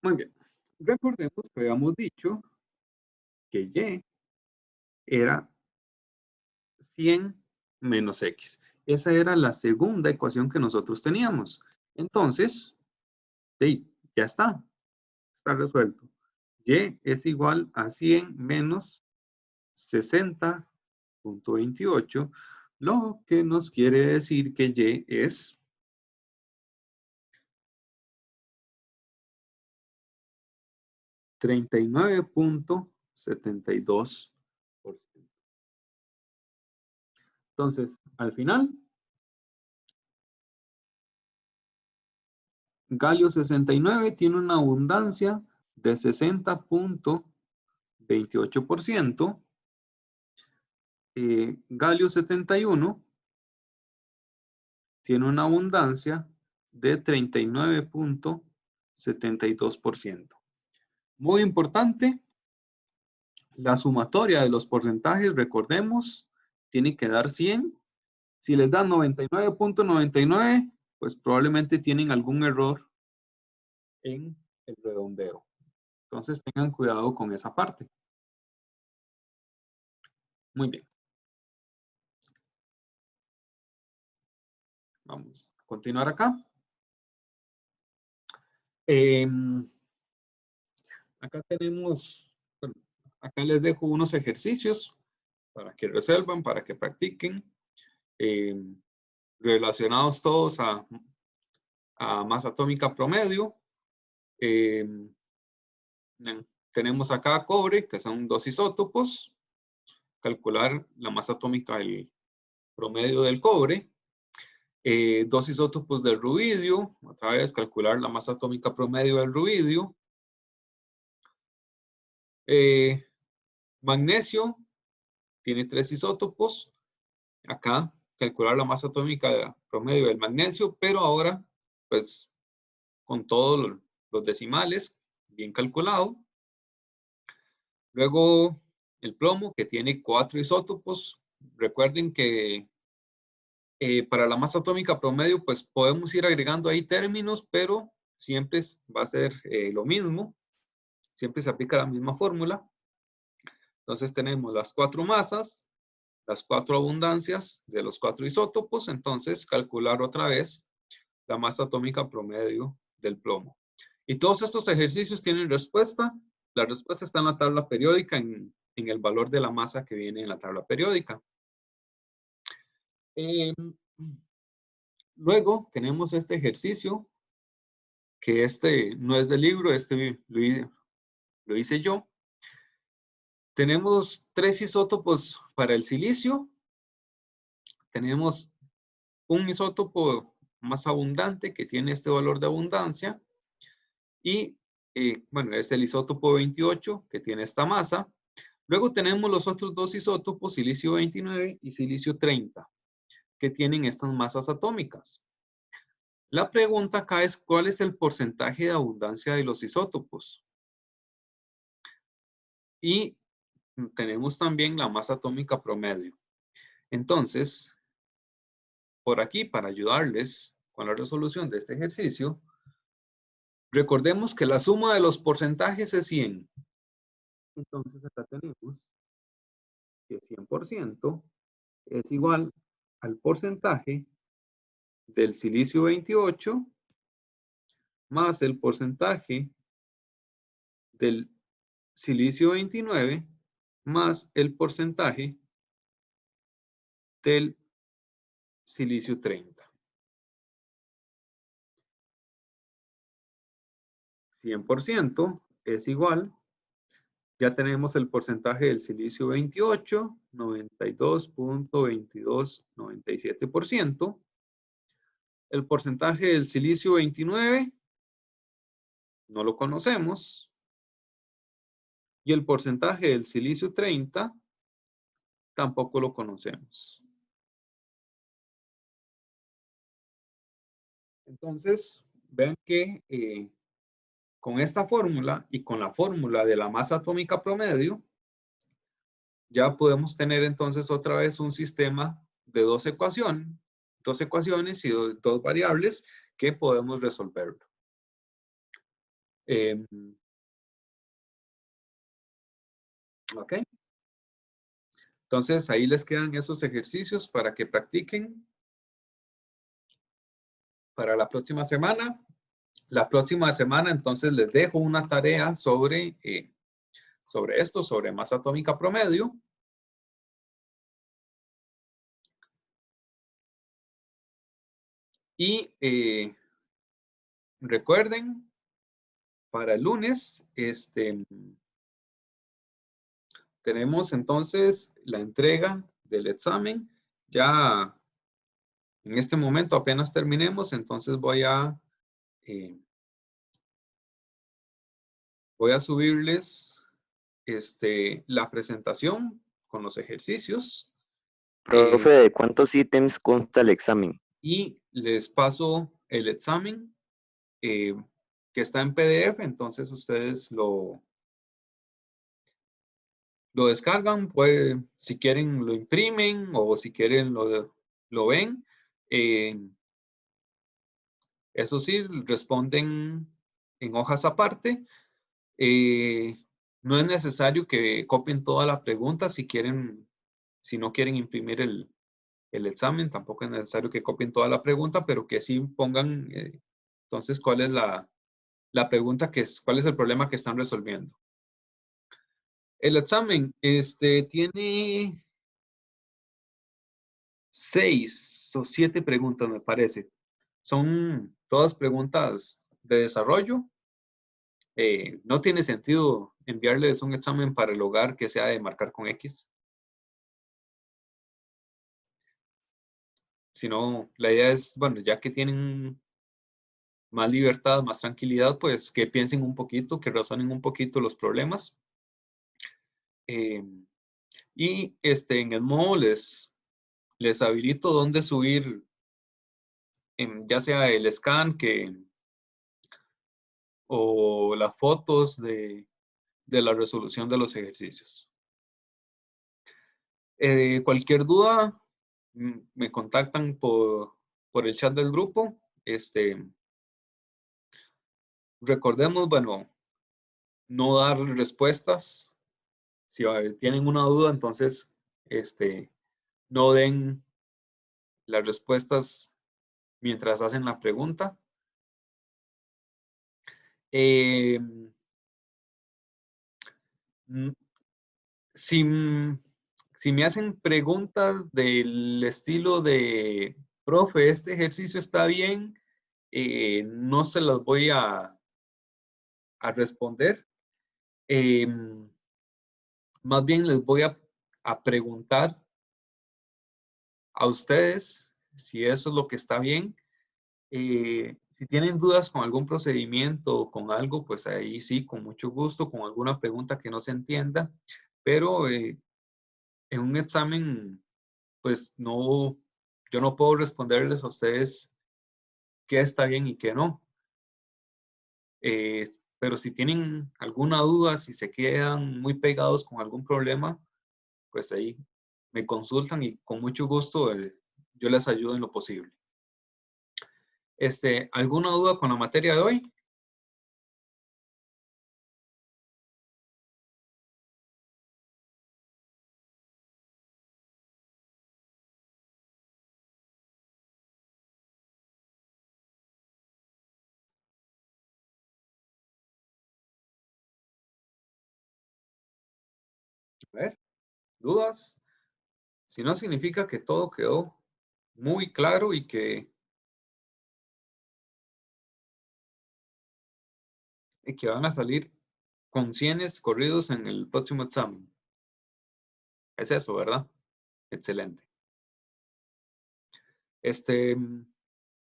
Muy bien. Recordemos que habíamos dicho que Y era 100 menos X. Esa era la segunda ecuación que nosotros teníamos. Entonces, sí, ya está. Está resuelto. Y es igual a 100 menos 60.28, lo que nos quiere decir que Y es 39.72%. Entonces, al final, galio 69 tiene una abundancia de 60.28%. Galio 71 tiene una abundancia de 39.72%. Muy importante, la sumatoria de los porcentajes, recordemos, tiene que dar 100. Si les dan 99.99, pues probablemente tienen algún error en el redondeo. Entonces tengan cuidado con esa parte. Muy bien. Vamos a continuar acá. Acá tenemos, bueno, acá les dejo unos ejercicios para que resuelvan, para que practiquen, relacionados todos a masa atómica promedio. Tenemos acá cobre, que son 2 isótopos. Calcular la masa atómica del promedio del cobre. 2 isótopos del rubidio, otra vez calcular la masa atómica promedio del rubidio. Magnesio tiene 3 isótopos. Acá calcular la masa atómica promedio del magnesio, pero ahora pues con todos los decimales bien calculado. Luego el plomo, que tiene 4 isótopos. Recuerden que para la masa atómica promedio, pues podemos ir agregando ahí términos, pero siempre va a ser lo mismo. Siempre se aplica la misma fórmula. Entonces tenemos las 4 masas, las 4 abundancias de los 4 isótopos. Entonces calcular otra vez la masa atómica promedio del plomo. Y todos estos ejercicios tienen respuesta. La respuesta está en la tabla periódica, en el valor de la masa que viene en la tabla periódica. Luego tenemos este ejercicio, que este no es del libro, este lo hice yo. Tenemos 3 isótopos para el silicio tenemos un isótopo más abundante que tiene este valor de abundancia y, bueno, es el isótopo 28 que tiene esta masa. Luego tenemos los otros dos isótopos, silicio 29 y silicio 30, que tienen estas masas atómicas. La pregunta acá es, ¿cuál es el porcentaje de abundancia de los isótopos? Y tenemos también la masa atómica promedio. Entonces, por aquí, para ayudarles con la resolución de este ejercicio, recordemos que la suma de los porcentajes es 100. Entonces, acá tenemos que 100% es igual al porcentaje del silicio 28 más el porcentaje del silicio 29 más el porcentaje del silicio 30. 100% es igual, ya tenemos el porcentaje del silicio 28, 92.2297%. El porcentaje del silicio 29 no lo conocemos. Y el porcentaje del silicio 30 tampoco lo conocemos. Entonces, vean que con esta fórmula y con la fórmula de la masa atómica promedio, ya podemos tener entonces otra vez un sistema de dos ecuaciones y dos variables que podemos resolverlo. Ok. Entonces, ahí les quedan esos ejercicios para que practiquen para la próxima semana. La próxima semana, entonces, les dejo una tarea sobre esto, sobre masa atómica promedio. Y recuerden, para el lunes, tenemos entonces la entrega del examen. Ya en este momento apenas terminemos, entonces voy a subirles la presentación con los ejercicios. Profe, ¿de cuántos ítems consta el examen? Y les paso el examen que está en PDF, entonces ustedes lo descargan, si quieren lo imprimen o si quieren lo ven. Eso sí, responden en hojas aparte. No es necesario que copien toda la pregunta si no quieren imprimir el examen, tampoco es necesario que copien toda la pregunta, pero que sí pongan entonces cuál es la pregunta cuál es el problema que están resolviendo. El examen tiene 6 o 7 preguntas, me parece. Son todas preguntas de desarrollo. No tiene sentido enviarles un examen para el hogar que sea de marcar con X. Sino, la idea es, bueno, ya que tienen más libertad, más tranquilidad, pues que piensen un poquito, que razonen un poquito los problemas. Y en el modo les habilito dónde subir, ya sea el scan o las fotos de la resolución de los ejercicios. Cualquier duda, me contactan por el chat del grupo. Recordemos, bueno, no dar respuestas. Si tienen una duda, entonces no den las respuestas mientras hacen la pregunta. Si me hacen preguntas del estilo de, profe, este ejercicio está bien, no se las voy a responder. Más bien les voy a preguntar a ustedes si eso es lo que está bien. Si tienen dudas con algún procedimiento o con algo, pues ahí sí, con mucho gusto, con alguna pregunta que no se entienda, pero en un examen, pues no, yo no puedo responderles a ustedes qué está bien y qué no. Pero si tienen alguna duda, si se quedan muy pegados con algún problema, pues ahí me consultan y con mucho gusto yo les ayudo en lo posible. ¿Alguna duda con la materia de hoy? A ver, ¿dudas? Si no, significa que todo quedó muy claro y que van a salir con 100 corridos en el próximo examen. Es eso, ¿verdad? Excelente.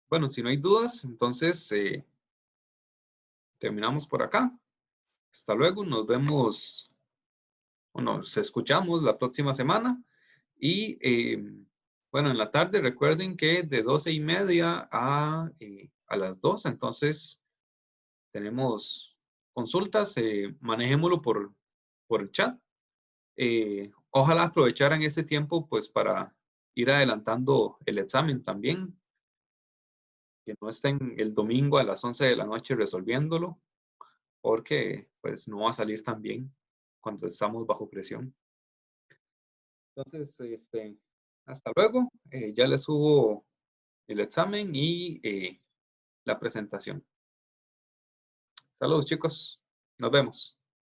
Bueno, si no hay dudas, entonces terminamos por acá. Hasta luego, nos vemos, o nos escuchamos la próxima semana. Y bueno, en la tarde recuerden que de 12:30 a las 2, entonces tenemos consultas, manejémoslo por el chat. Ojalá aprovecharan ese tiempo pues para ir adelantando el examen también, que no estén el domingo a las 11 de la noche resolviéndolo, porque pues no va a salir tan bien cuando estamos bajo presión. Entonces, hasta luego. Ya les subo el examen y la presentación. Saludos, chicos. Nos vemos.